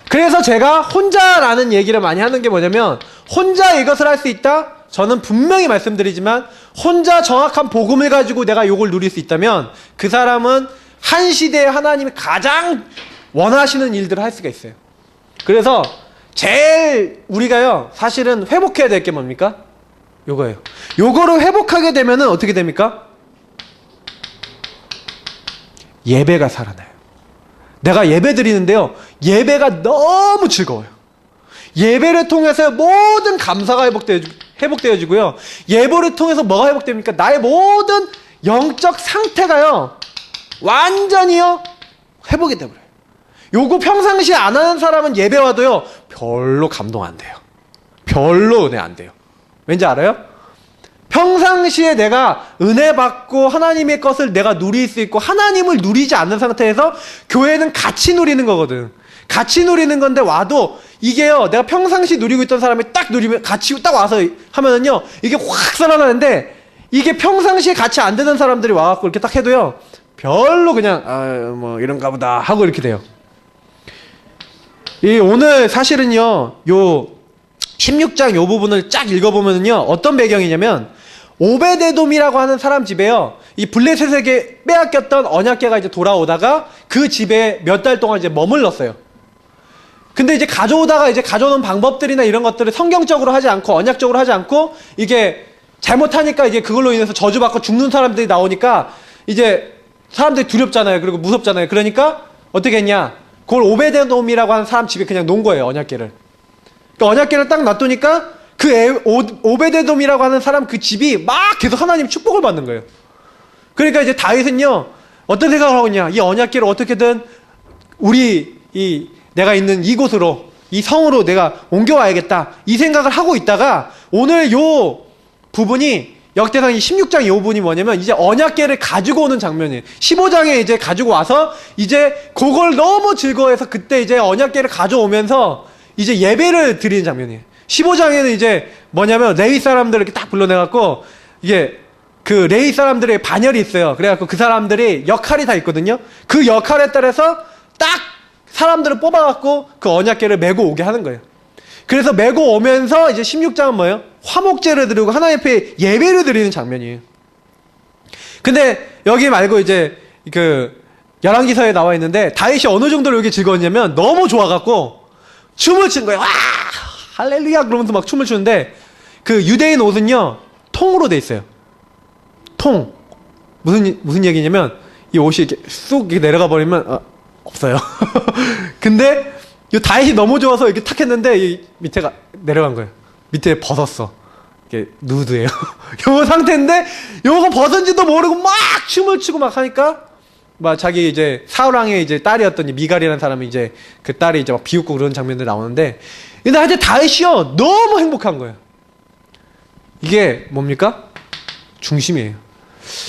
그래서 제가 혼자라는 얘기를 많이 하는 게 뭐냐면 혼자 이것을 할 수 있다? 저는 분명히 말씀드리지만 혼자 정확한 복음을 가지고 내가 요걸 누릴 수 있다면 그 사람은 한 시대에 하나님이 가장 원하시는 일들을 할 수가 있어요. 그래서 제일 우리가요 사실은 회복해야 될 게 뭡니까? 요거예요. 요거를 회복하게 되면은 어떻게 됩니까? 예배가 살아나요. 내가 예배 드리는데요 예배가 너무 즐거워요. 예배를 통해서 모든 감사가 회복되어지고요 예배를 통해서 뭐가 회복됩니까? 나의 모든 영적 상태가요 완전히요 회복이 돼버려요. 요거 평상시에 안 하는 사람은 예배 와도요 별로 감동 안 돼요. 별로 은혜 안 돼요. 왠지 알아요? 평상시에 내가 은혜 받고 하나님의 것을 내가 누릴 수 있고 하나님을 누리지 않는 상태에서 교회는 같이 누리는 거거든. 같이 누리는 건데 와도 이게요, 내가 평상시 누리고 있던 사람이 딱 누리면 같이 딱 와서 하면은요, 이게 확 살아나는데 이게 평상시에 같이 안 되는 사람들이 와갖고 이렇게 딱 해도요, 별로 그냥 뭐 이런가 보다 하고 이렇게 돼요. 오늘 사실은요, 요 16장 요 부분을 쫙 읽어보면요, 어떤 배경이냐면 오베데돔이라고 하는 사람 집에요, 이 블레셋에게 빼앗겼던 언약궤가 이제 돌아오다가 그 집에 몇 달 동안 이제 머물렀어요. 근데 이제 가져오다가 이제 가져오는 방법들이나 이런 것들을 성경적으로 하지 않고 언약적으로 하지 않고 이게 잘못하니까 이게 그걸로 인해서 저주받고 죽는 사람들이 나오니까 이제 사람들이 두렵잖아요. 그리고 무섭잖아요. 그러니까 어떻게 했냐? 그걸 오베데돔이라고 하는 사람 집에 그냥 놓은 거예요. 언약궤를. 그러니까 언약궤를 딱 놔두니까 그 오베데돔이라고 하는 사람 그 집이 막 계속 하나님 축복을 받는 거예요. 그러니까 이제 다윗은요, 어떤 생각을 하고 있냐? 이 언약궤를 어떻게든 내가 있는 이곳으로, 이 성으로 내가 옮겨와야겠다, 이 생각을 하고 있다가 오늘 요 부분이 역대상 16장 이 부분이 뭐냐면 이제 언약궤를 가지고 오는 장면이에요. 15장에 이제 가지고 와서 이제 그걸 너무 즐거워해서 그때 이제 언약궤를 가져오면서 이제 예배를 드리는 장면이에요. 15장에는 이제 뭐냐면 레위 사람들을 이렇게 딱 불러내갖고 이게 그 레위 사람들의 반열이 있어요. 그래갖고 그 사람들이 역할이 다 있거든요. 그 역할에 따라서 딱 사람들을 뽑아갖고 그 언약궤를 메고 오게 하는 거예요. 그래서 메고 오면서 이제 16장은 뭐예요? 화목제를 드리고 하나님 앞에 예배를 드리는 장면이에요. 근데 여기 말고 이제 그 열왕기서에 나와 있는데 다윗이 어느 정도로 여기 즐거웠냐면 너무 좋아갖고 춤을 춘 거예요. 와! 할렐루야! 그러면서 막 춤을 추는데 그 유대인 옷은요, 통으로 돼 있어요. 통. 무슨 얘기냐면 이 옷이 이렇게 쑥 이렇게 내려가 버리면 없어요. 근데 이 다윗이 너무 좋아서 이렇게 탁 했는데 이 밑에가 내려간 거예요. 밑에 벗었어. 이게 누드예요. 요 상태인데 요거 벗은지도 모르고 막 춤을 추고 막 하니까 막 자기 이제 사울왕의 이제 딸이었던 미갈이라는 사람이 이제 그 딸이 이제 막 비웃고 그런 장면들이 나오는데, 근데 하여튼 다윗이요 너무 행복한 거예요. 이게 뭡니까? 중심이에요.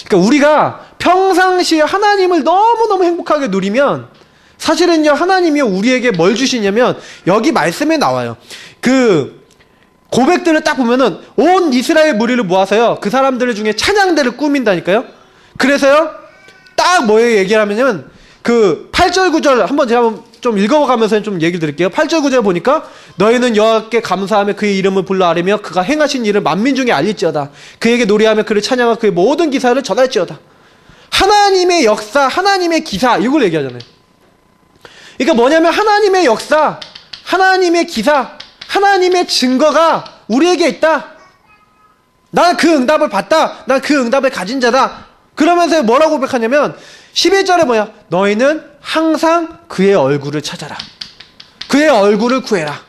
그러니까 우리가 평상시에 하나님을 너무너무 행복하게 누리면 사실은요, 하나님이 우리에게 뭘 주시냐면 여기 말씀에 나와요. 그 고백들을 딱 보면은 온 이스라엘 무리를 모아서요, 그 사람들 중에 찬양대를 꾸민다니까요. 그래서요, 딱 뭐에 얘기를 하면은 그 8절 9절 한번 제가 좀 읽어가면서 좀 얘기를 드릴게요. 8절 9절 보니까 너희는 여호와께 감사하며 그의 이름을 불러 아뢰며 그가 행하신 일을 만민 중에 알릴지어다. 그에게 노래하며 그를 찬양하며 그의 모든 기사를 전할지어다. 하나님의 역사, 하나님의 기사, 이걸 얘기하잖아요. 그러니까 뭐냐면 하나님의 역사, 하나님의 기사, 하나님의 증거가 우리에게 있다. 난 그 응답을 받다. 난 그 응답을 가진 자다. 그러면서 뭐라고 고백하냐면 11절에 뭐야? 너희는 항상 그의 얼굴을 찾아라. 그의 얼굴을 구해라.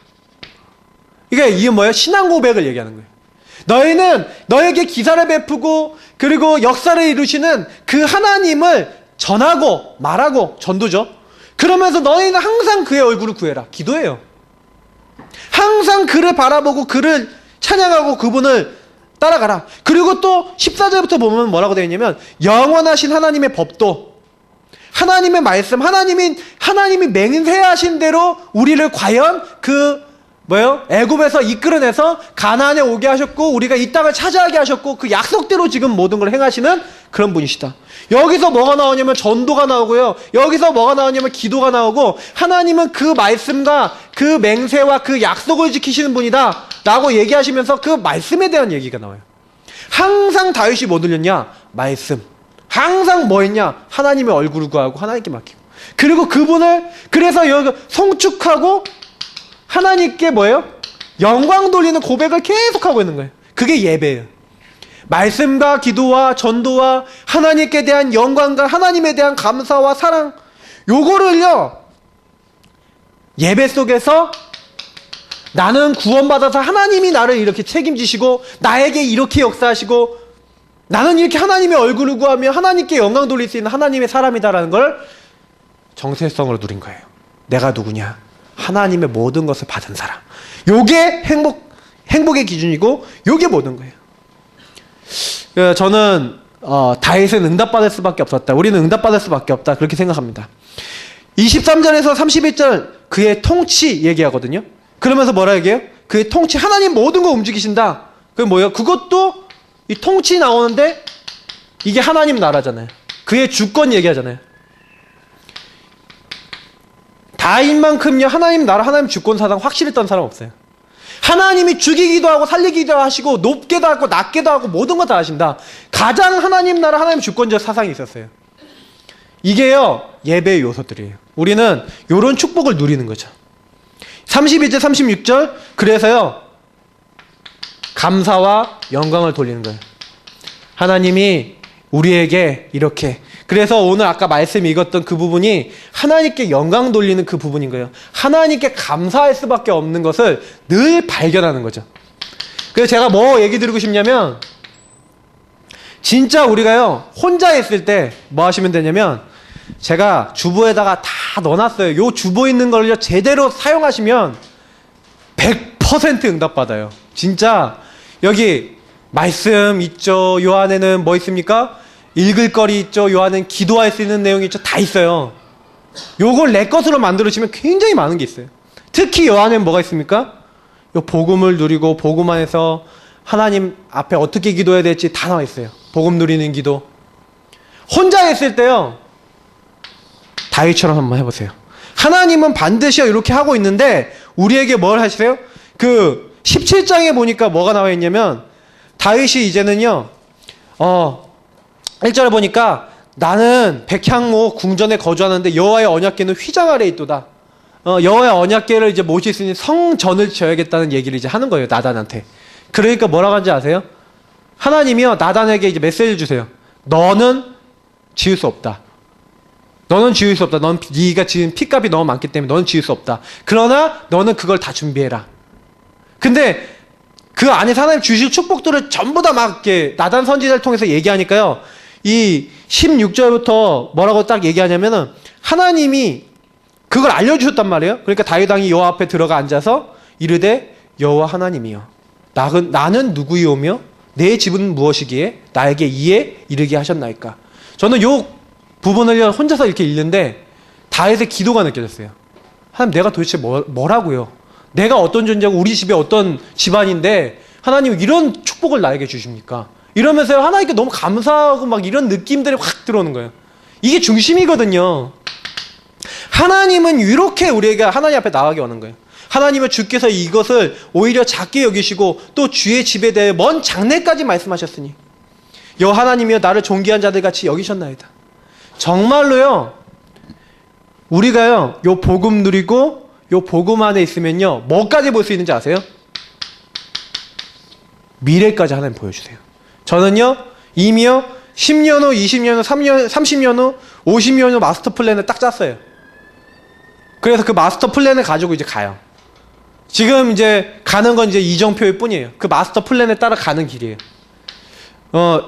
이게 뭐예요? 신앙 고백을 얘기하는 거예요. 너희는 너에게 기사를 베푸고 그리고 역사를 이루시는 그 하나님을 전하고 말하고 전도죠. 그러면서 너희는 항상 그의 얼굴을 구해라. 기도해요. 항상 그를 바라보고 그를 찬양하고 그분을 따라가라. 그리고 또 14절부터 보면 뭐라고 되어 있냐면 영원하신 하나님의 법도, 하나님의 말씀, 하나님이 맹세하신 대로 우리를 과연 애굽에서 이끌어내서 가나안에 오게 하셨고 우리가 이 땅을 차지하게 하셨고 그 약속대로 지금 모든 걸 행하시는 그런 분이시다. 여기서 뭐가 나오냐면 전도가 나오고요. 여기서 뭐가 나오냐면 기도가 나오고, 하나님은 그 말씀과 그 맹세와 그 약속을 지키시는 분이다 라고 얘기하시면서 그 말씀에 대한 얘기가 나와요. 항상 다윗이 뭐 들렸냐? 말씀. 항상 뭐 했냐? 하나님의 얼굴을 구하고 하나님께 맡기고, 그리고 그분을 그래서 여기 송축하고 하나님께 뭐예요? 영광 돌리는 고백을 계속하고 있는 거예요. 그게 예배예요. 말씀과 기도와 전도와 하나님께 대한 영광과 하나님에 대한 감사와 사랑, 요거를요 예배 속에서 나는 구원받아서 하나님이 나를 이렇게 책임지시고 나에게 이렇게 역사하시고 나는 이렇게 하나님의 얼굴을 구하며 하나님께 영광 돌릴 수 있는 하나님의 사람이다라는 걸 정체성으로 누린 거예요. 내가 누구냐? 하나님의 모든 것을 받은 사람. 요게 행복의 기준이고 요게 모든 거예요. 저는 다윗은 응답받을 수밖에 없었다. 우리는 응답받을 수밖에 없다. 그렇게 생각합니다. 23절에서 31절 그의 통치 얘기하거든요. 그러면서 뭐라 얘기해요? 그의 통치, 하나님 모든 거 움직이신다. 그게 뭐예요? 그것도 이 통치 나오는데 이게 하나님 나라잖아요. 그의 주권 얘기하잖아요. 다윗만큼요 하나님 나라, 하나님 주권 사상 확실했던 사람 없어요. 하나님이 죽이기도 하고 살리기도 하시고 높게도 하고 낮게도 하고 모든 거 다 하신다. 가장 하나님 나라, 하나님 주권적 사상이 있었어요. 이게요 예배의 요소들이에요. 우리는 요런 축복을 누리는 거죠. 32절 36절 그래서요 감사와 영광을 돌리는 거예요. 하나님이 우리에게 이렇게, 그래서 오늘 아까 말씀 읽었던 그 부분이 하나님께 영광 돌리는 그 부분인 거예요. 하나님께 감사할 수밖에 없는 것을 늘 발견하는 거죠. 그래서 제가 뭐 얘기 드리고 싶냐면, 진짜 우리가요 혼자 있을 때 뭐 하시면 되냐면, 제가 주보에다가 다 넣어놨어요. 요 주보 있는 걸요 제대로 사용하시면 100% 응답받아요. 진짜 여기 말씀 있죠. 요 안에는 뭐 있습니까? 읽을 거리 있죠. 요 안에는 기도할 수 있는 내용이 있죠. 다 있어요. 요걸 내 것으로 만들어주시면 굉장히 많은 게 있어요. 특히 요 안에는 뭐가 있습니까? 요 복음을 누리고 복음 안에서 하나님 앞에 어떻게 기도해야 될지 다 나와 있어요. 복음 누리는 기도. 혼자 있을 때요 다윗처럼 한번 해보세요. 하나님은 반드시 이렇게 하고 있는데 우리에게 뭘 하시세요? 그 17장에 보니까 뭐가 나와 있냐면, 다윗이 이제는요 1절에 보니까 나는 백향모 궁전에 거주하는데 여호와의 언약궤는 휘장 아래에 있도다. 여호와의 언약궤를 이제 모실 수 있는 성전을 지어야겠다는 얘기를 이제 하는 거예요, 나단한테. 그러니까 뭐라고 하는지 아세요? 하나님이요 나단에게 이제 메시지를 주세요. 너는 지을 수 없다. 너는 지을 수 없다. 넌 네가 지은 핏값이 너무 많기 때문에 너는 지을 수 없다. 그러나 너는 그걸 다 준비해라. 근데 그 안에서 하나님 주실 축복들을 전부 다 막 이렇게 나단 선지자를 통해서 얘기하니까요, 이 16절부터 뭐라고 딱 얘기하냐면은 하나님이 그걸 알려주셨단 말이에요. 그러니까 다윗 왕이 여호와 앞에 들어가 앉아서 이르되 여호와 하나님이여 나는 누구이오며 내 집은 무엇이기에 나에게 이에 이르게 하셨나이까. 저는 요 부분을 혼자서 이렇게 읽는데 다윗의 기도가 느껴졌어요. 하나님, 내가 도대체 뭐라고요? 내가 어떤 존재고 우리 집에 어떤 집안인데 하나님 이런 축복을 나에게 주십니까? 이러면서 하나님께 너무 감사하고 막 이런 느낌들이 확 들어오는 거예요. 이게 중심이거든요. 하나님은 이렇게 우리에게 하나님 앞에 나가게 오는 거예요. 하나님은 주께서 이것을 오히려 작게 여기시고 또 주의 집에 대해 먼 장래까지 말씀하셨으니 여 하나님이여 나를 존귀한 자들 같이 여기셨나이다. 정말로요 우리가요 요 복음 누리고 요 복음 안에 있으면요 뭐까지 볼 수 있는지 아세요? 미래까지 하나님 보여주세요. 저는요 이미요 10년 후, 20년 후, 30년 후, 50년 후 마스터 플랜을 딱 짰어요. 그래서 그 마스터 플랜을 가지고 이제 가요. 지금 이제 가는 건 이제 이정표일 뿐이에요. 그 마스터 플랜에 따라 가는 길이에요.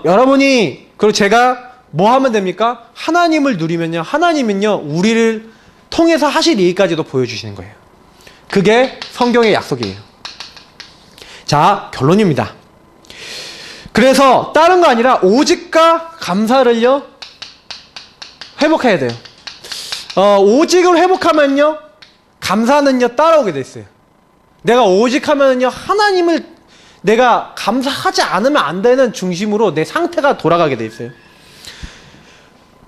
여러분이, 그리고 제가 뭐 하면 됩니까? 하나님을 누리면요 하나님은요 우리를 통해서 하실 일까지도 보여주시는 거예요. 그게 성경의 약속이에요. 자, 결론입니다. 그래서 다른 거 아니라 오직과 감사를요 회복해야 돼요. 오직을 회복하면요 감사는요 따라오게 돼 있어요. 내가 오직하면요 하나님을 내가 감사하지 않으면 안 되는 중심으로 내 상태가 돌아가게 돼 있어요.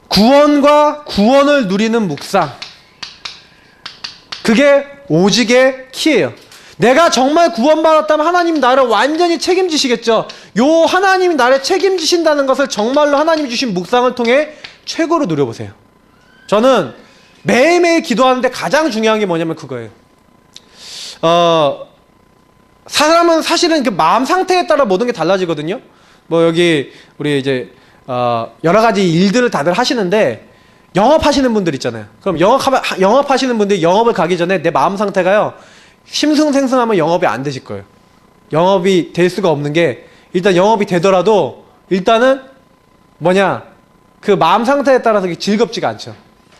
구원과 구원을 누리는 묵상, 그게 오직의 키예요. 내가 정말 구원받았다면 하나님 나를 완전히 책임지시겠죠. 요 하나님이 나를 책임지신다는 것을 정말로 하나님이 주신 묵상을 통해 최고로 누려보세요. 저는 매일매일 기도하는데 가장 중요한 게 뭐냐면 그거예요. 사람은 사실은 그 마음 상태에 따라 모든 게 달라지거든요. 뭐 여기 우리 이제 여러 가지 일들을 다들 하시는데 영업하시는 분들 있잖아요. 그럼 영업하시는 분들이 영업을 가기 전에 내 마음 상태가요 심승생승하면 영업이 안 되실 거예요. 영업이 될 수가 없는 게, 일단 영업이 되더라도 일단은 뭐냐 그 마음 상태에 따라서 즐겁지가 않죠.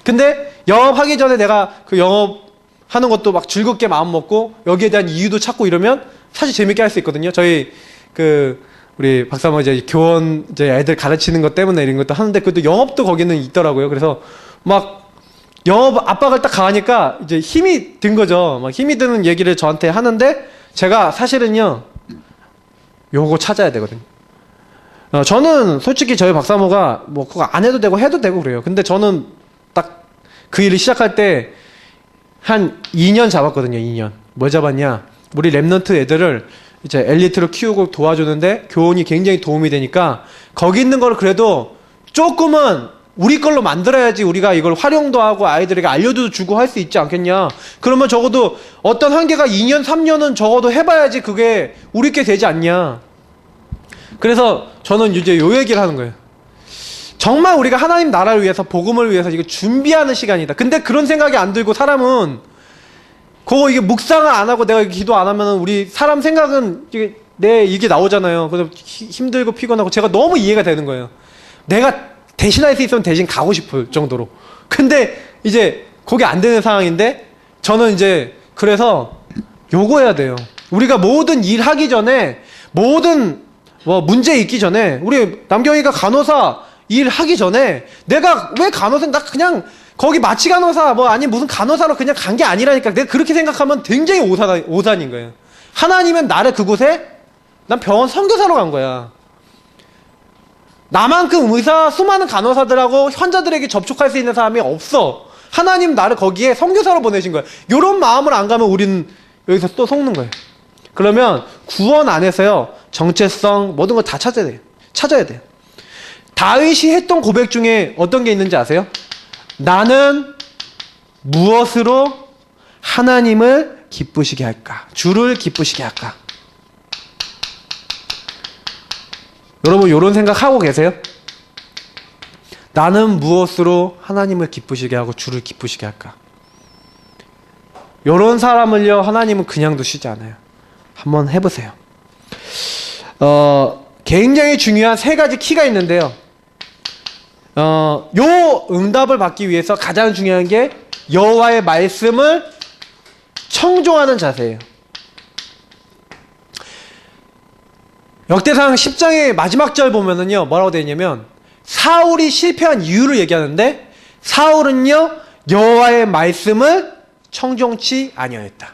근데 영업하기 전에 내가 그 영업하는 것도 막 즐겁게 마음 먹고 여기에 대한 이유도 찾고 이러면 사실 재밌게 할 수 있거든요. 저희 우리 박사모 이제 교원 이제 애들 가르치는 것 때문에 이런 것도 하는데 그래도 영업도 거기는 있더라고요. 그래서 막 영업 압박을 딱 가하니까 이제 힘이 든 거죠. 막 힘이 드는 얘기를 저한테 하는데 제가 사실은요 요거 찾아야 되거든요. 저는 솔직히 저희 박사모가 뭐 그거 안 해도 되고 해도 되고 그래요. 근데 저는 딱 그 일을 시작할 때 한 2년 잡았거든요. 2년. 뭘 잡았냐? 우리 랩넌트 애들을 이제 엘리트로 키우고 도와주는데 교훈이 굉장히 도움이 되니까 거기 있는 걸 그래도 조금은 우리 걸로 만들어야지 우리가 이걸 활용도 하고 아이들에게 알려도 주고 할 수 있지 않겠냐. 그러면 적어도 어떤 한계가 2년 3년은 적어도 해봐야지 그게 우리 게 되지 않냐. 그래서 저는 이제 요 얘기를 하는 거예요. 정말 우리가 하나님 나라를 위해서 복음을 위해서 이거 준비하는 시간이다. 근데 그런 생각이 안 들고 사람은 그거 이게 묵상을 안 하고 내가 기도 안 하면은 우리 사람 생각은 이게 나오잖아요. 그래서 힘들고 피곤하고 제가 너무 이해가 되는 거예요. 내가 대신할 수 있으면 대신 가고 싶을 정도로. 근데 이제 그게 안 되는 상황인데 저는 이제 그래서 요거 해야 돼요. 우리가 모든 일 하기 전에 모든 뭐 문제 있기 전에 우리 남경이가 간호사 일 하기 전에 내가 왜 간호사 나 그냥 거기 마취 간호사 뭐 아니 무슨 간호사로 그냥 간 게 아니라니까. 내가 그렇게 생각하면 굉장히 오산인 거예요. 하나님은 나를 그곳에 난 병원 선교사로 간 거야. 나만큼 의사 수많은 간호사들하고 환자들에게 접촉할 수 있는 사람이 없어. 하나님 나를 거기에 선교사로 보내신 거야. 이런 마음을 안 가면 우리는 여기서 또 속는 거예요. 그러면 구원 안에서요 정체성 모든 걸 다 찾아야 돼요. 다윗이 했던 고백 중에 어떤 게 있는지 아세요? 나는 무엇으로 하나님을 기쁘시게 할까? 주를 기쁘시게 할까? 여러분 이런 생각 하고 계세요? 나는 무엇으로 하나님을 기쁘시게 하고 주를 기쁘시게 할까? 이런 사람을요 하나님은 그냥 두시지 않아요. 한번 해보세요. 굉장히 중요한 3가지 키가 있는데요. 요 응답을 받기 위해서 가장 중요한 게 여호와의 말씀을 청종하는 자세예요. 역대상 10장의 마지막 절 보면은요 뭐라고 되어 있냐면 사울이 실패한 이유를 얘기하는데 사울은요 여호와의 말씀을 청종치 아니하였다.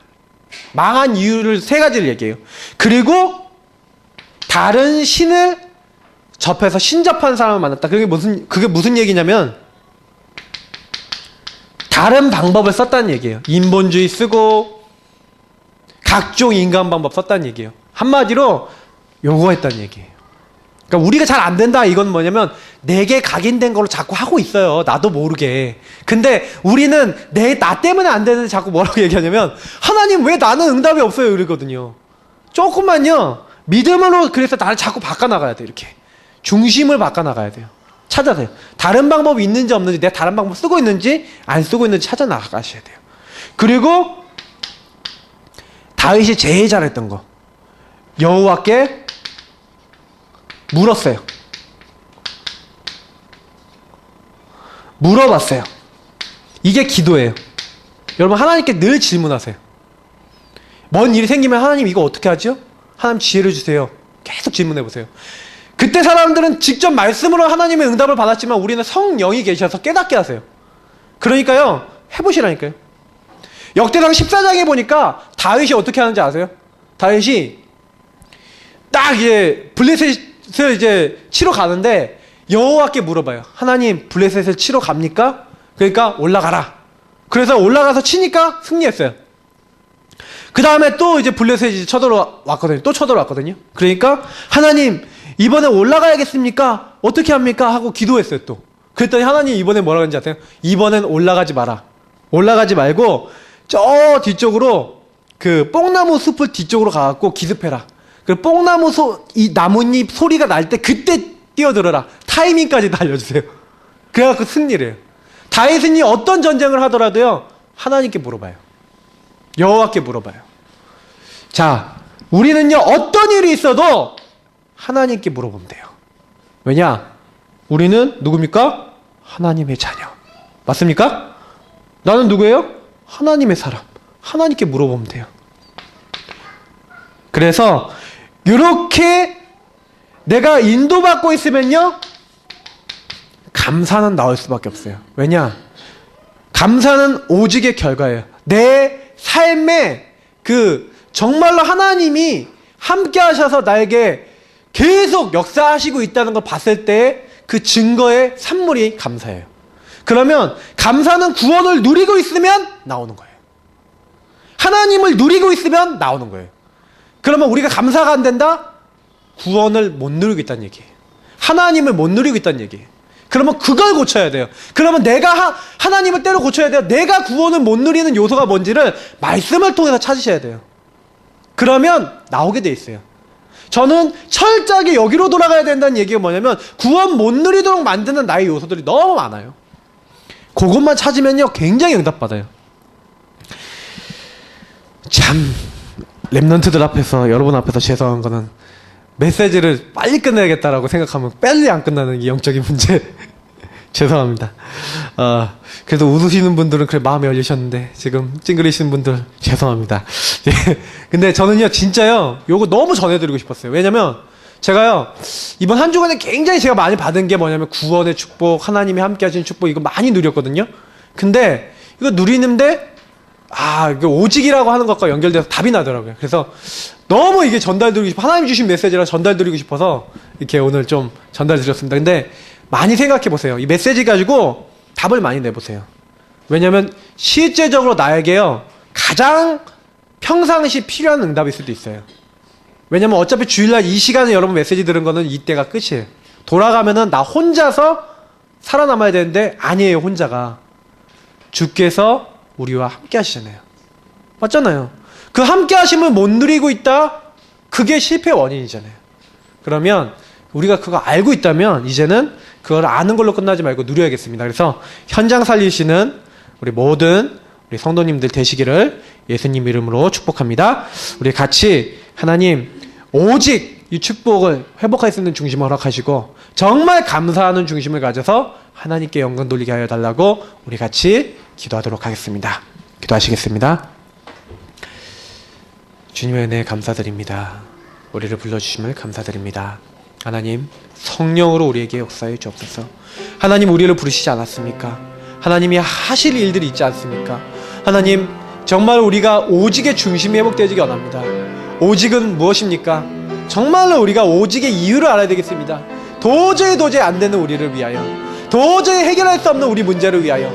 망한 이유를 3가지를 얘기해요. 그리고 다른 신을 접해서 신접한 사람을 만났다. 그게 무슨 얘기냐면 다른 방법을 썼다는 얘기예요. 인본주의 쓰고 각종 인간 방법 썼다는 얘기예요. 한마디로 요거 했다는 얘기예요. 그러니까 우리가 잘 안 된다 이건 뭐냐면 내게 각인된 걸로 자꾸 하고 있어요. 나도 모르게. 근데 우리는 나 때문에 안 되는데 자꾸 뭐라고 얘기하냐면 하나님 왜 나는 응답이 없어요 이러거든요. 조금만요 믿음으로 그래서 나를 자꾸 바꿔나가야 돼. 이렇게 중심을 바꿔나가야 돼요. 찾아서요. 다른 방법이 있는지 없는지 내가 다른 방법 쓰고 있는지 안 쓰고 있는지 찾아나가셔야 돼요. 그리고 다윗이 제일 잘했던 거 여호와께 물었어요. 물어봤어요. 이게 기도예요. 여러분 하나님께 늘 질문하세요. 뭔 일이 생기면 하나님 이거 어떻게 하죠? 하나님 지혜를 주세요. 계속 질문해보세요. 그때 사람들은 직접 말씀으로 하나님의 응답을 받았지만 우리는 성령이 계셔서 깨닫게 하세요. 그러니까요 해보시라니까요. 역대상 14장에 보니까 다윗이 어떻게 하는지 아세요? 다윗이 딱 이제 블레셋을 이제 치러 가는데 여호와께 물어봐요. 하나님 블레셋을 치러 갑니까? 그러니까 올라가라. 그래서 올라가서 치니까 승리했어요. 그 다음에 또 이제 블레셋이 쳐들어왔거든요. 또 쳐들어왔거든요. 그러니까 하나님 이번에 올라가야겠습니까? 어떻게 합니까? 하고 기도했어요 또. 그랬더니 하나님 이번에 뭐라고 했는지 아세요? 이번엔 올라가지 마라. 올라가지 말고 저 뒤쪽으로 그 뽕나무 숲을 뒤쪽으로 가갖고 기습해라. 그 뽕나무 이 나뭇잎 소리가 날 때 그때 뛰어들어라. 타이밍까지 다 알려주세요. 그래갖고 승리를 해요. 다윗은 어떤 전쟁을 하더라도요 하나님께 물어봐요. 여호와께 물어봐요. 자, 우리는요 어떤 일이 있어도 하나님께 물어보면 돼요. 왜냐? 우리는 누굽니까? 하나님의 자녀. 맞습니까? 나는 누구예요? 하나님의 사람. 하나님께 물어보면 돼요. 그래서 이렇게 내가 인도받고 있으면요, 감사는 나올 수밖에 없어요. 왜냐? 감사는 오직의 결과예요. 내 삶에 정말로 하나님이 함께 하셔서 나에게 계속 역사하시고 있다는 걸 봤을 때 그 증거의 산물이 감사예요. 그러면 감사는 구원을 누리고 있으면 나오는 거예요. 하나님을 누리고 있으면 나오는 거예요. 그러면 우리가 감사가 안 된다? 구원을 못 누리고 있다는 얘기예요. 하나님을 못 누리고 있다는 얘기예요. 그러면 그걸 고쳐야 돼요. 그러면 내가 하나님을 때로 고쳐야 돼요. 내가 구원을 못 누리는 요소가 뭔지를 말씀을 통해서 찾으셔야 돼요. 그러면 나오게 돼 있어요. 저는 철저하게 여기로 돌아가야 된다는 얘기가 뭐냐면 구원 못 누리도록 만드는 나의 요소들이 너무 많아요. 그것만 찾으면요 굉장히 응답받아요. 참 랩런트들 앞에서, 여러분 앞에서 죄송한 거는 메시지를 빨리 끝내야겠다라고 생각하면 빨리 안 끝나는 이 영적인 문제 죄송합니다. 그래도 웃으시는 분들은 그래 마음이 열리셨는데 지금 찡그리시는 분들 죄송합니다. 예. 근데 저는요 진짜요 요거 너무 전해드리고 싶었어요. 왜냐면 제가요 이번 한 주간에 굉장히 제가 많이 받은 게 뭐냐면 구원의 축복, 하나님이 함께 하신 축복, 이거 많이 누렸거든요. 근데 이거 누리는데 이거 오직이라고 하는 것과 연결돼서 답이 나더라고요. 그래서 너무 이게 전달드리고 싶어, 하나님이 주신 메시지라 전달드리고 싶어서 이렇게 오늘 좀 전달드렸습니다. 근데 많이 생각해 보세요. 이 메시지 가지고 답을 많이 내보세요. 왜냐면 실제적으로 나에게요 가장 평상시 필요한 응답일 수도 있어요. 왜냐면 어차피 주일날 이 시간에 여러분 메시지 들은 거는 이때가 끝이에요. 돌아가면은 나 혼자서 살아남아야 되는데 아니에요. 혼자가 주께서 우리와 함께 하시잖아요. 맞잖아요. 그 함께 하심을 못 누리고 있다? 그게 실패의 원인이잖아요. 그러면 우리가 그거 알고 있다면 이제는 그걸 아는 걸로 끝나지 말고 누려야겠습니다. 그래서 현장 살리시는 우리 모든 우리 성도님들 되시기를 예수님 이름으로 축복합니다. 우리 같이 하나님 오직 이 축복을 회복할 수 있는 중심을 허락하시고 정말 감사하는 중심을 가져서 하나님께 영광 돌리게 하여 달라고 우리 같이 기도하도록 하겠습니다. 기도하시겠습니다. 주님의 은혜에 감사드립니다. 우리를 불러주심을 감사드립니다. 하나님 성령으로 우리에게 역사해 주옵소서. 하나님 우리를 부르시지 않았습니까? 하나님이 하실 일들이 있지 않습니까? 하나님 정말 우리가 오직의 중심이 회복되기를 원합니다. 오직은 무엇입니까? 정말로 우리가 오직의 이유를 알아야 되겠습니다. 도저히 안 되는 우리를 위하여, 도저히 해결할 수 없는 우리 문제를 위하여